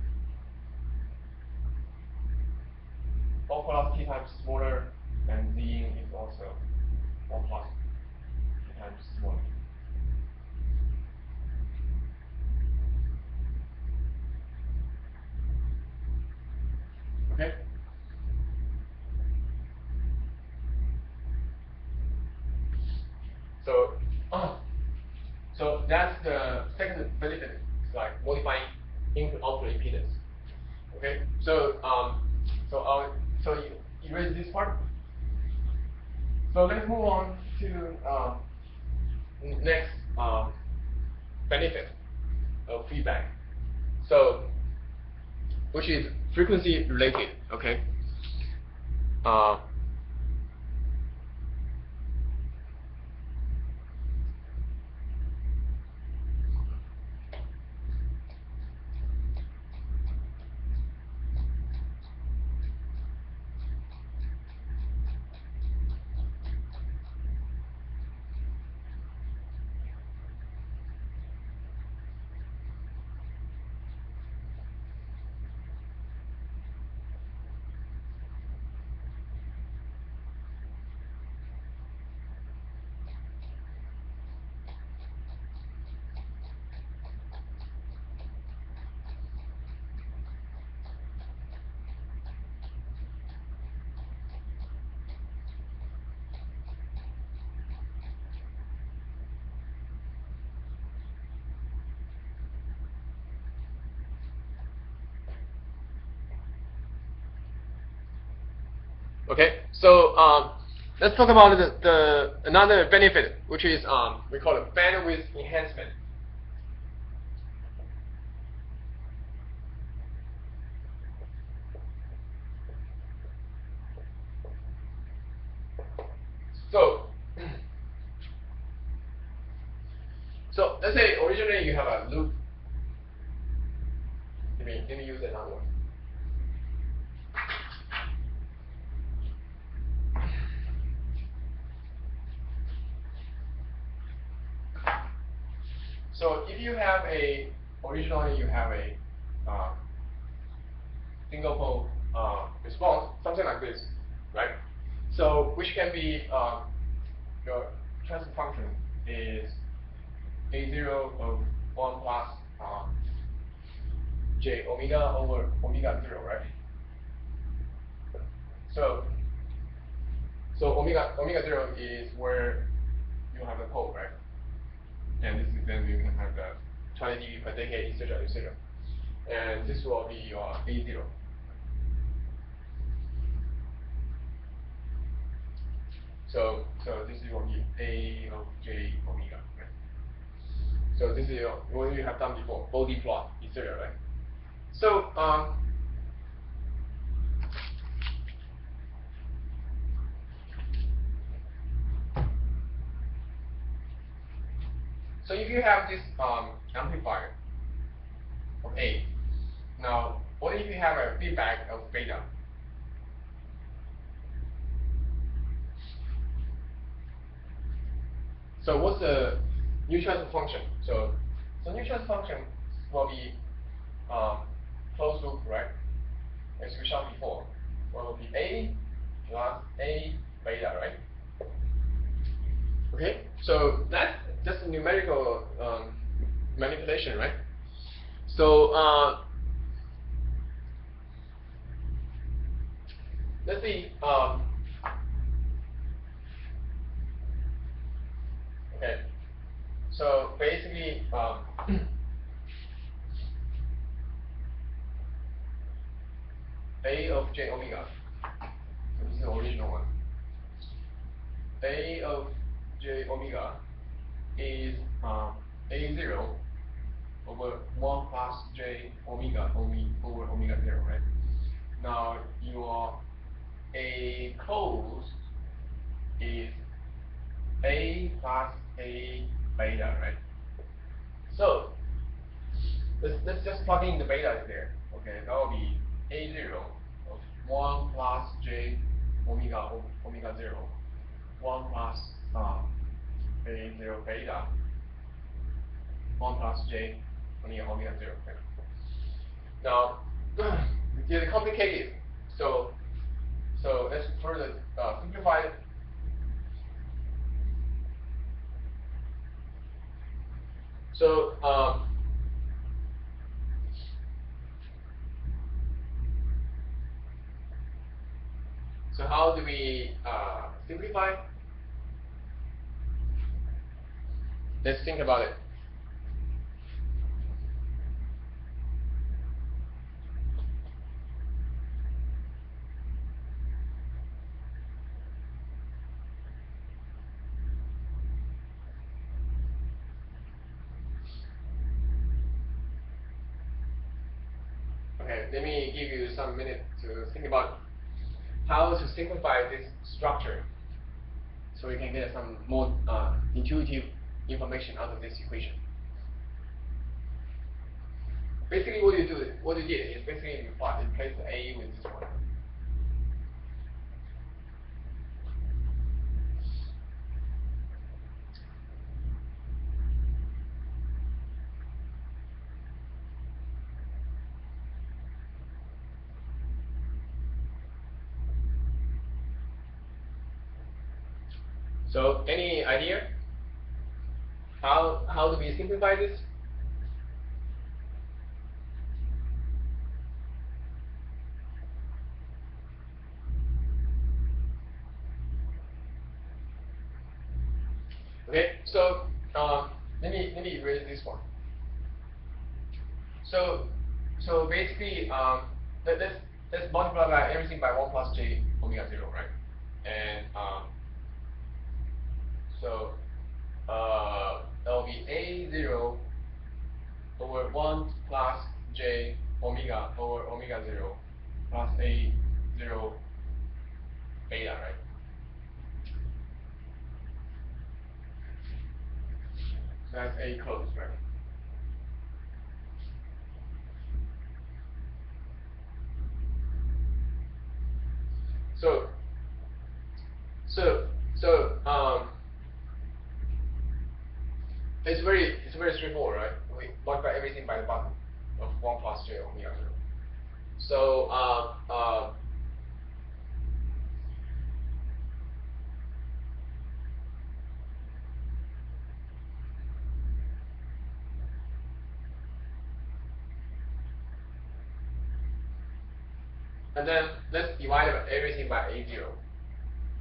1 plus T times smaller, and Z in is also 1 plus times small e. Okay? So, so that's the second benefit, like modifying input-output impedance. Okay, so so you erase this part. So let's move on to next benefit of feedback. So, which is frequency related. Okay. Uh, Okay, so let's talk about the another benefit, which is we call it bandwidth enhancement. So, so let's say originally you have a loop. Let me use another one. So if you have originally you have a single pole response, something like this, right? So which can be your transfer function is a0 of 1 plus j omega over omega 0, right? So omega 0 is where you have the pole, right? And this is then you can have the 20 dB per decade, etc., etc. And this will be your a0. So this is will be a of j omega, right? So this is what you have done before, body plot, etc., right? So so if you have this amplifier of A, now what if you have a feedback of beta? So what's the new transfer function? So new transfer function will be closed loop, right? As we showed before, will be A plus A beta, right? Okay, so that's just a numerical manipulation, right? So let's see. Okay, so basically, A of j omega. So this is the original one. A of j omega is A0 over 1 plus j omega over omega 0, right? Now your A closed is A plus A beta, right? So let's just plug in the beta there. Okay, that will be A0 of 1 plus j omega 0, 1 plus A0 beta, 1 plus j omega 0. Okay. Now, it's complicated. So So let's further simplify it. So so how do we simplify? Let's think about it. Okay, let me give you some minute to think about how to simplify this structure so we can get some more intuitive information out of this equation. Basically what you did is basically you replace the A with this one. So any idea? How do we simplify this? Okay, so let me erase this one. So basically let's multiply by everything by 1 plus j omega 0, right? And so that will be A0 over 1 plus j omega over omega 0 plus A0 beta, right? So that's A closed, right? So so so it's very straightforward, right? We multiply everything by the bottom of 1 plus j omega 0. So and then let's divide everything by A0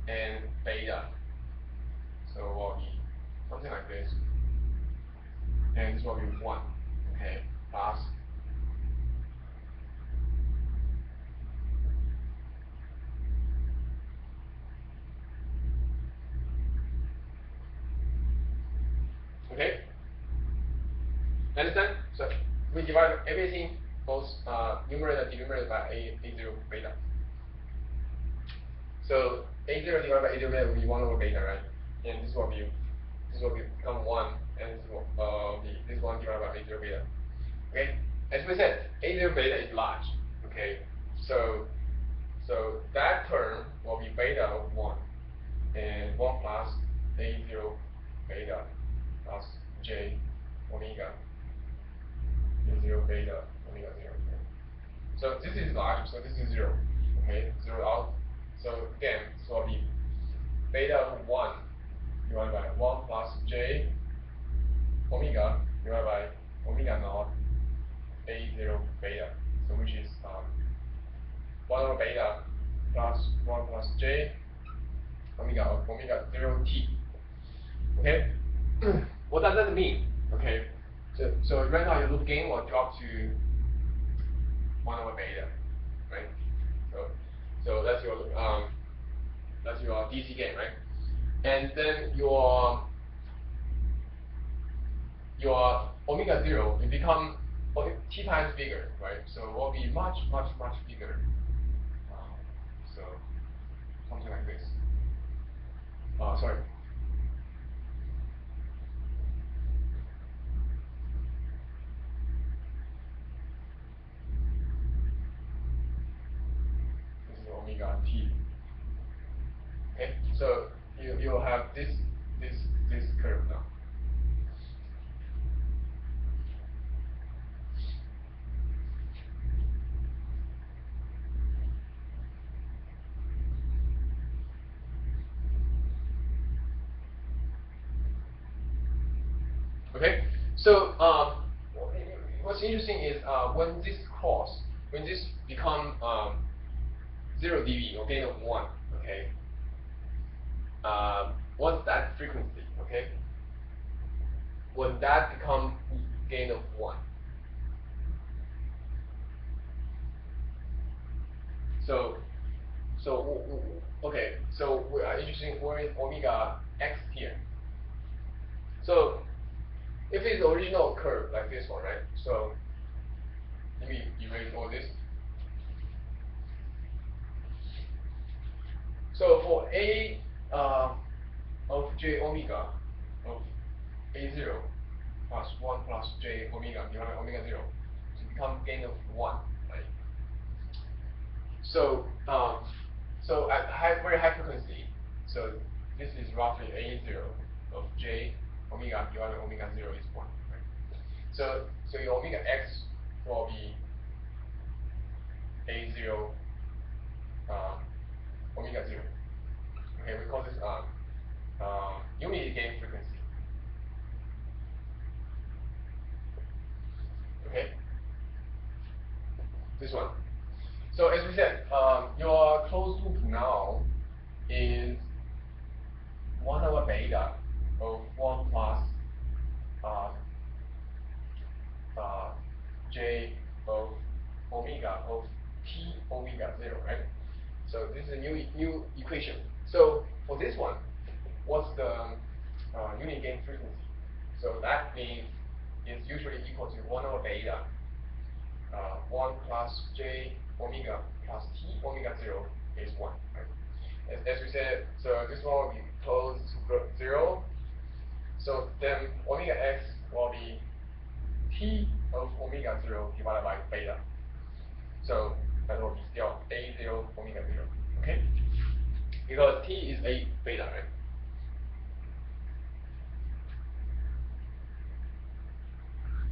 and beta. So it will be something like this. And this will be 1. Okay, plus okay. Understand? So we divide everything both numerator and denominator by A0 beta. So A0 divided by A0 beta will be 1 over beta, right? And this will become 1, and this will be this 1 divided by A0 beta. Okay? As we said, A0 beta is large. Okay? So that term will be beta of 1 and 1 plus A0 beta plus j omega A0 beta omega 0. So this is large, so this is 0. Okay, 0 out. So again, this will be beta of 1 divided by 1 plus j omega divided by omega naught A0 beta. So which is 1 over beta plus 1 plus j omega of omega 0t. Okay? What does that mean? Okay, so right now your loop gain will drop to 1 over beta, right? So that's your DC gain, right? And then your omega 0 will become t times bigger, right? So it will be much bigger. So something like this. Sorry. This is omega t. Okay, so you have this curve now. Okay, so what's interesting is when this become 0 dB or gain of 1, okay, what's that frequency, okay? When that become gain of 1. So, okay, so we are interested where is omega x here. So, if it's the original curve like this one, right? So, let me erase all this. So for a of j omega of a0 plus 1 plus j omega divided by omega 0 to become gain of 1, right? So so at very high frequency, so this is roughly a0 of j omega divided by omega 0 is 1, right? So your omega x will be a0 omega 0. Okay, we call this unity gain frequency. Okay, this one. So as we said, your closed loop now is 1 over beta of 1 plus uh, j of omega of t omega 0, right? So this is a new equation. So for this one, what's the unit gain frequency? So that means it's usually equal to 1 over beta 1 plus j omega plus t omega 0 is 1, right? As we said, so this one will be close to 0. So then omega x will be t of omega 0 divided by beta. So that will be still a0 omega 0, okay? Because t is a beta, right?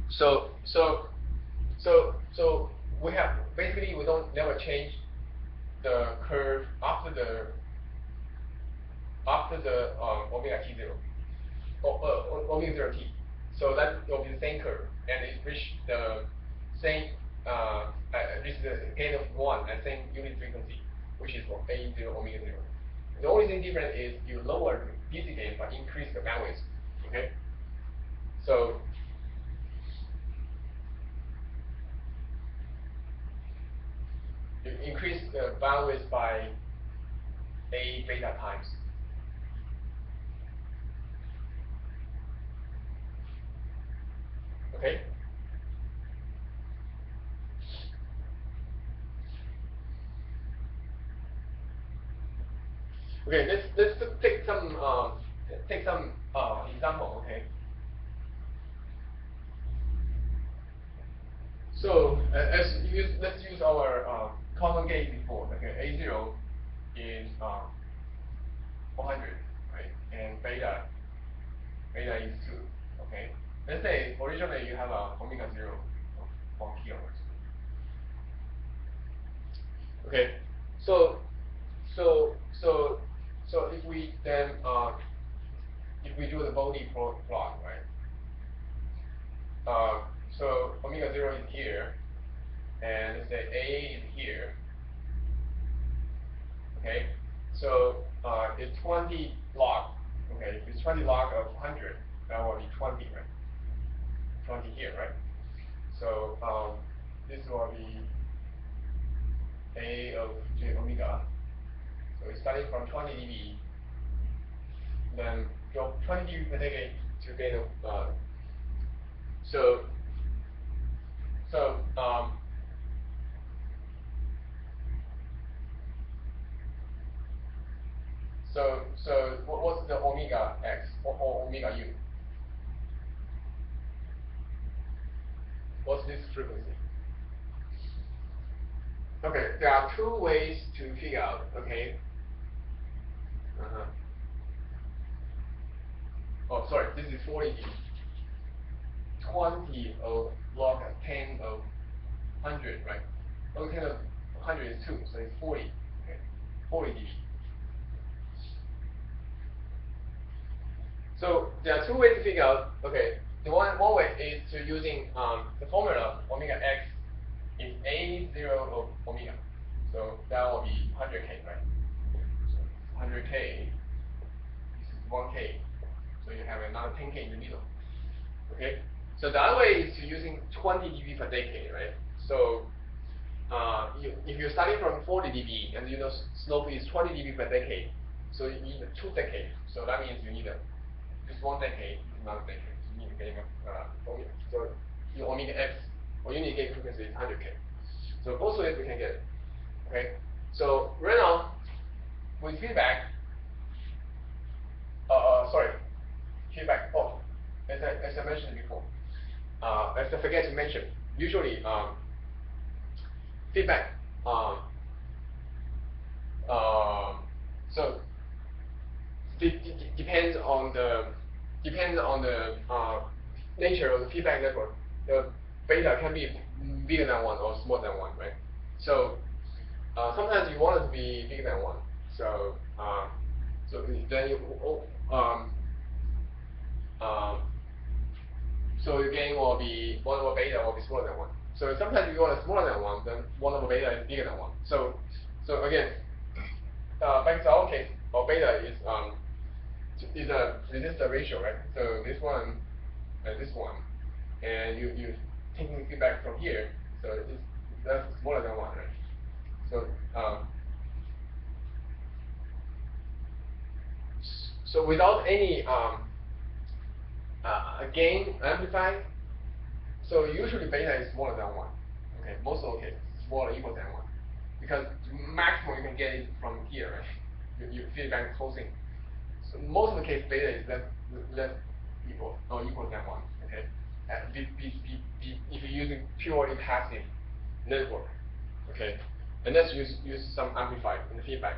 So we have basically we don't never change the curve after the omega t0 or omega 0 t. So that will be the same curve, and it reach the same reach the gain of 1 at same unit frequency, which is for a0 omega 0. The only thing different is you lower the DC gain but increase the bandwidth. Okay, so you increase the bandwidth by a beta times. Okay. Okay, let's take some example. Okay. So let's use our common gate before. Okay, A0 is 100, right? And beta is 2. Okay. Let's say originally you have a omega 0 of 1 kilohertz. Okay. So so if we then if we do the Bode plot, right? So omega 0 is here, and let's say A is here. Okay, so it's 20 log. Okay, if it's 20 log of 100, that will be 20, right? 20 here, right? So this will be A of j omega. So it's starting from 20 dB, then go 20 dB per decade to gain of so so what's the omega x or omega u? What's this frequency? Okay, there are two ways to figure out. Okay. Oh, sorry, this is 40 dB. 20 of log 10 of 100, right? Log 10 of 100 is 2, so it's 40. Okay, 40 dB. So there are two ways to figure out. Okay, the one way is to using the formula omega x is A0 of omega. So that will be 100K, right? So 100K, this is 1K. So you have another 10K in the middle. Okay? So the other way is to using 20 dB per decade, right? So if you're starting from 40 dB and you know slope is 20 dB per decade, so you need 2 decades. So that means you need just 1 decade, another decade. You need getting omega. So your omega x or unit gain frequency is 100K. So both ways we can get it. Okay. So right now with feedback, feedback. Oh, as I mentioned before, as I forget to mention, usually feedback. So depends on the nature of the feedback network. The beta can be bigger than 1 or smaller than 1, right? So sometimes you want it to be bigger than 1. So then you so your gain will be 1 over beta will be smaller than 1. So sometimes if you want it smaller than 1, then 1 over beta is bigger than 1. So again, back to our case, our beta is a resistor ratio, right? So this one and this one, and you taking feedback from here, so that's smaller than 1, right? So without any gain amplified, so usually beta is smaller than 1. Okay, most of the cases, smaller equal than 1. Because maximum you can get is from here, right? You feedback closing. So most of the case beta is less equal or equal than 1. Okay, if you're using purely passive network, okay, and let's use some amplifier in the feedback.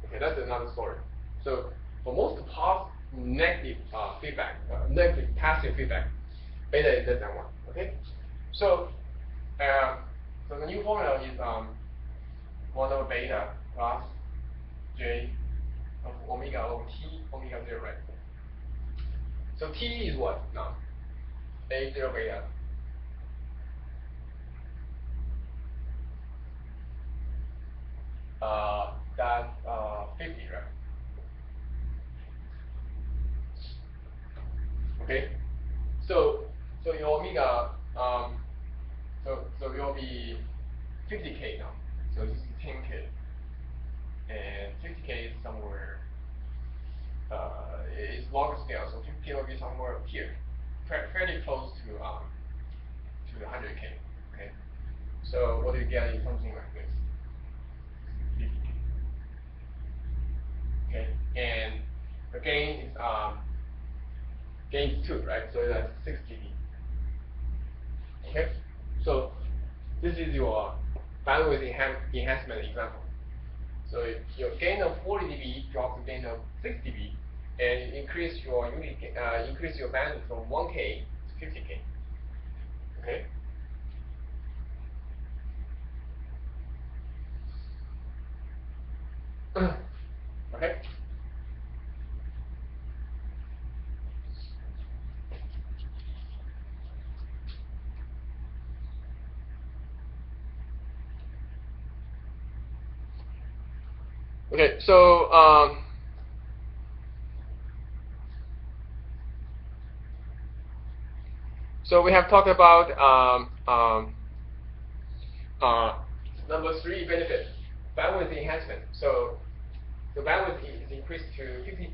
Okay, that's another story. So for most negative feedback, negative passive feedback, beta is less than 1. Okay, so so the new formula is 1 over beta plus j of omega over t omega 0, right? So t is what now? A0 beta. That's 50, right? Okay. So your omega so it will be 50K now. So this is 10K, and 50K is somewhere it's longer scale. So 50K will be somewhere here, fairly close to the 100K. Okay. So what you get is something like this. 50K. Okay. And the gain is gain is 2, right? So that's 6 dB. Okay. So this is your bandwidth enhancement example. So your gain of 40 dB drops to gain of 6 dB, and you increase your bandwidth from 1K to 50K. Okay. Okay. Okay. So we have talked about number 3 benefit, bandwidth enhancement. So the bandwidth is increased to 50 is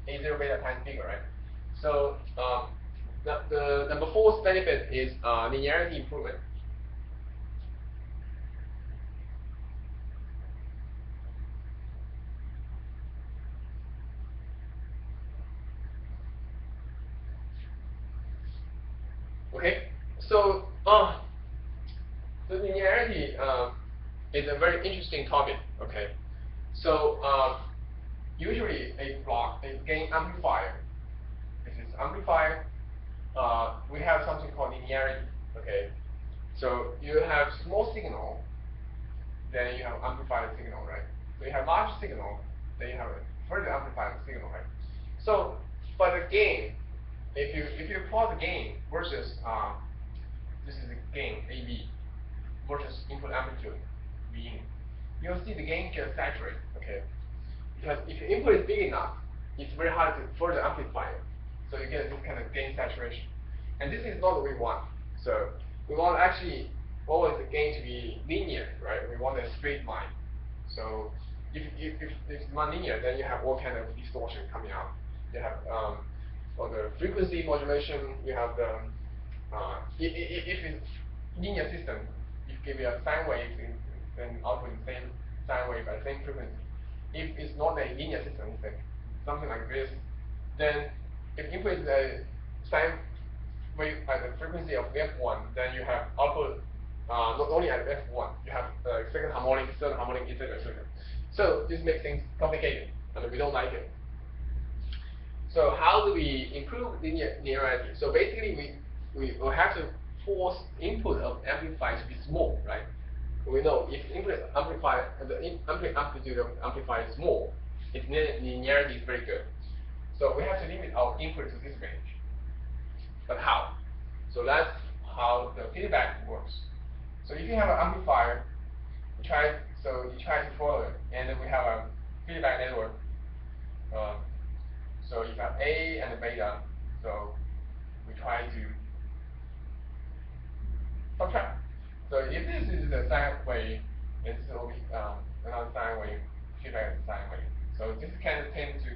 A0 beta times bigger, right? So the number 4th benefit is linearity improvement. Okay, so the linearity is a very interesting topic. Okay, so usually a gain amplifier. This is amplifier. We have something called linearity. Okay, so you have small signal, then you have amplified signal, right? So you have large signal, then you have a further amplified signal, right? So, but the gain if you plot the gain versus this is the gain AB versus input amplitude V in, you'll see the gain gets saturated. Okay, because if your input is big enough, it's very hard to further amplify it. So you get this kind of gain saturation. And this is not what we want. So we want actually always the gain to be linear, right? We want a straight line. So if it's non-linear, then you have all kind of distortion coming out. You have for the frequency modulation, you have the if it's linear system, if you give you a sine wave, then output the same sine wave at the same frequency. If it's not a linear system, it's like something like this, then if input is a sine wave at the frequency of f1, then you have output not only at f1, you have second harmonic, third harmonic, etc. etc. So this makes things complicated, and we don't like it. So how do we improve linearity? So basically, we will have to force input of amplifier to be small, right? We know if input amplifier, the input amplitude of amplifier is small, its linearity is very good. So we have to limit our input to this range. But how? So that's how the feedback works. So if you have an amplifier, you try to follow it, and then we have a feedback network. So you have A and beta. So we try to subtract. So if this is the sine wave, this will be another sine wave, feedback is sine wave. So this can tend to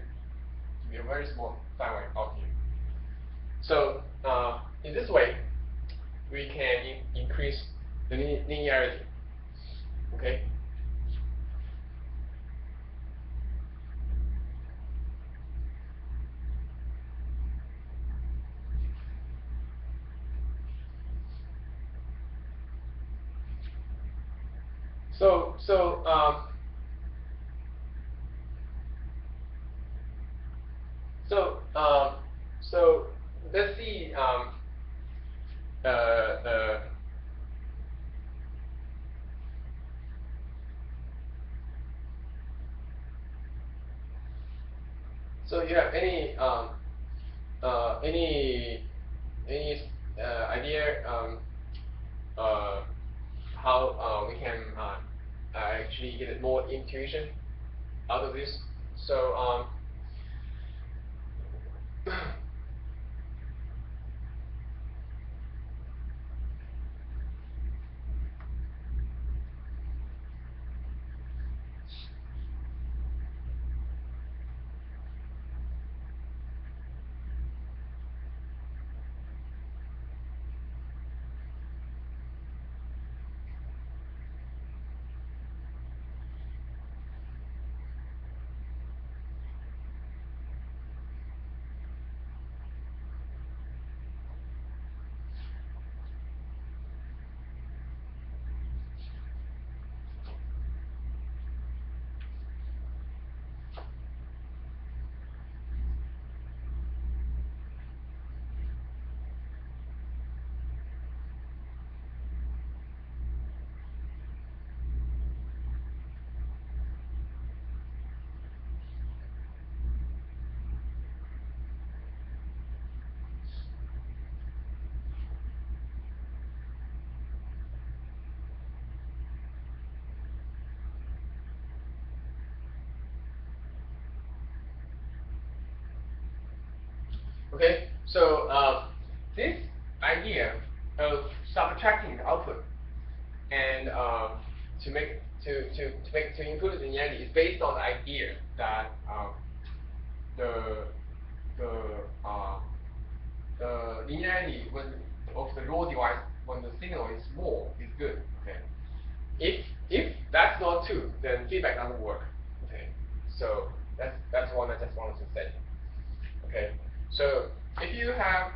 be a very small sine wave out here. So in this way, we can increase the linearity. Okay. So so let's see so you have any idea how we can actually get more intuition out of this? So okay, so this idea of subtracting the output and to include linearity is based on the idea that the the uh, the linearity of the raw device when the signal is small is good. Okay, if that's not true, then feedback doesn't work. Okay, so that's one I just wanted to say. Okay, so if you have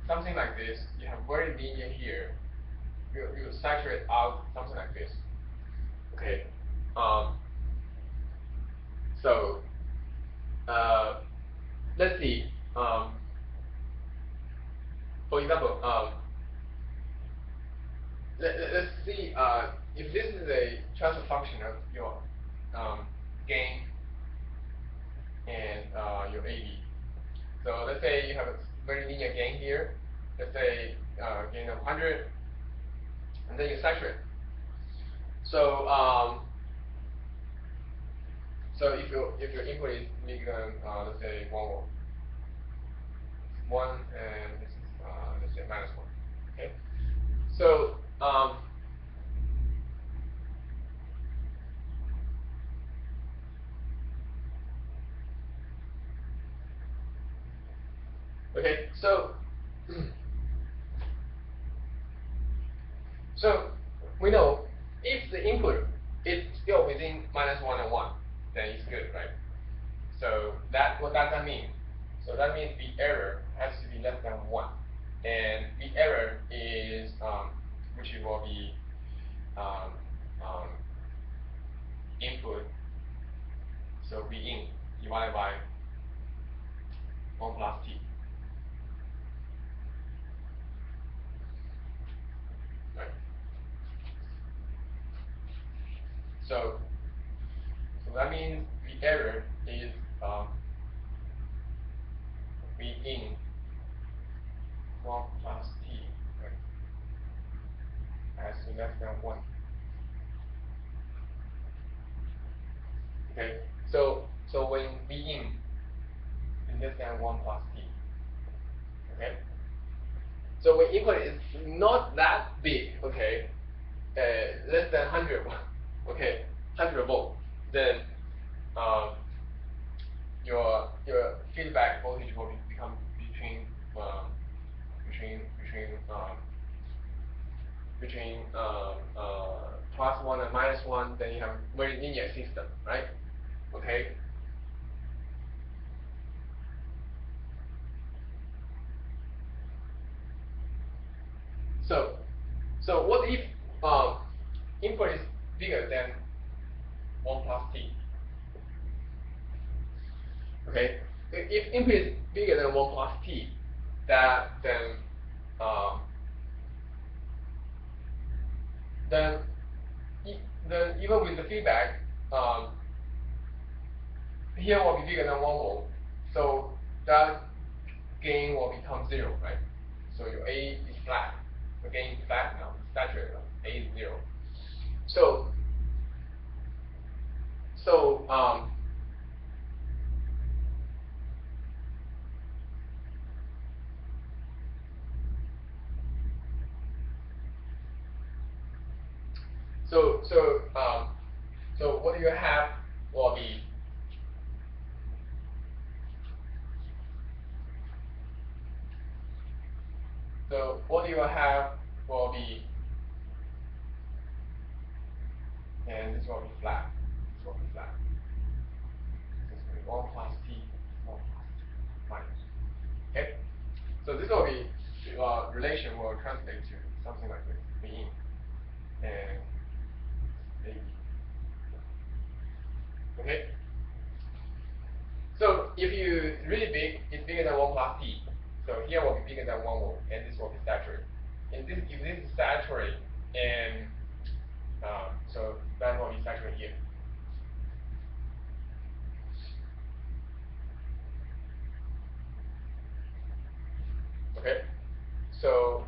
something like this, you have very linear here, you saturate out something like this. Okay, so let's see. For example, let's see if this is a transfer function of your gain and your AB. So let's say you have very linear gain here. Let's say gain of 100, and then you saturate. So so if your input is bigger than let's say 1 volt, 1, and this is let's say -1. Okay. So okay, so so we know if the input is still within -1 and 1, then it's good, right? So what does that mean? So that means the error has to be less than 1, and the error is which will be input, so V in divided by 1 plus t. Right. So that means the error is V in 1 plus t, right, as to less than 1. Okay, so when V in is less than 1 plus t, okay, so when input is not that big, okay, less than 100, okay, 100 volt, then your feedback voltage will become between +1 and -1. Then you have very linear system, right? Okay. So what if input is bigger than 1 plus t? Okay. If input is bigger than 1 plus t, then then even with the feedback, here will be bigger than 1 volt, so that gain will become 0, right? So your A is flat. The gain is flat now, it's saturated. A is 0. So so so so so what you have will be and this will be flat. This will be flat. This will be 1 plus t, 1 plus t minus. Okay? So this will be relation will translate to something like this. V in and A. Okay? So if you really big, it's bigger than 1 plus t. So here will be bigger than 1 volt, and this will be saturated. And if this is saturated, and so that will be saturated here. Okay. So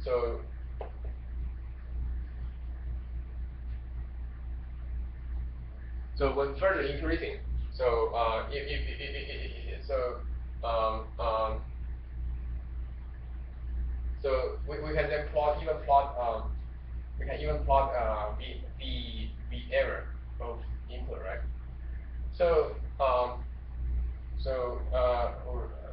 so so when further increasing, so so we can then plot we can even plot the error of input, right? So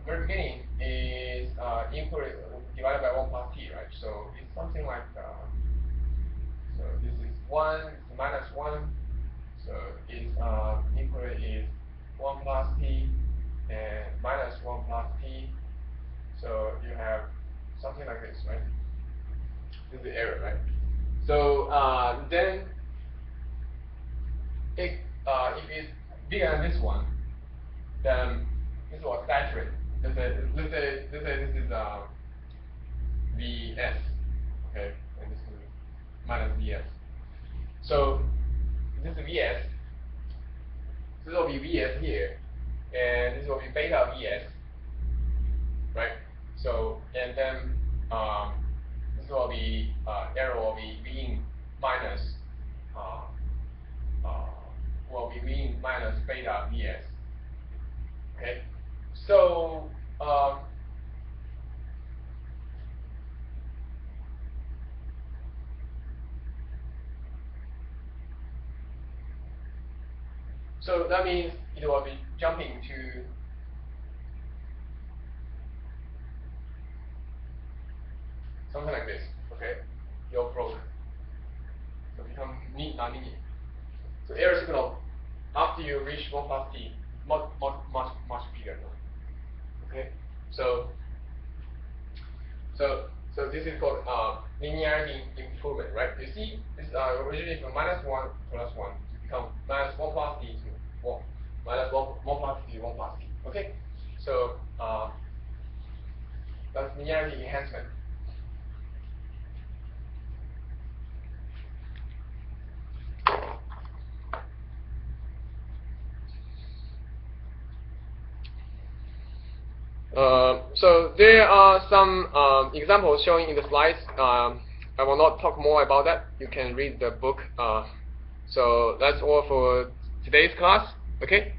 very beginning is input divided by 1 plus t, right? So it's something like so this is 1, -1. So its input is 1 plus t and -1 plus t. So you have something like this, right? This is the error, right? So then if it's bigger than this one, then this was saturated. Let's say this is Vs, okay, and this is minus Vs. So this is Vs. This will be Vs here, and this will be beta Vs. right? So and then this will be error will be V in minus beta Vs. Okay, so so that means it will be jumping to something like this. Okay, your program. So become non-linear. So error signal after you reach 1 plus t much bigger now. Okay, so this is called linearity improvement, right? You see, this originally from -1 plus 1 to become -1 plus t to 1 -1 plus t to 1 plus t. Okay, so that's linearity enhancement. So there are some examples showing in the slides. I will not talk more about that. You can read the book. So that's all for today's class. Okay.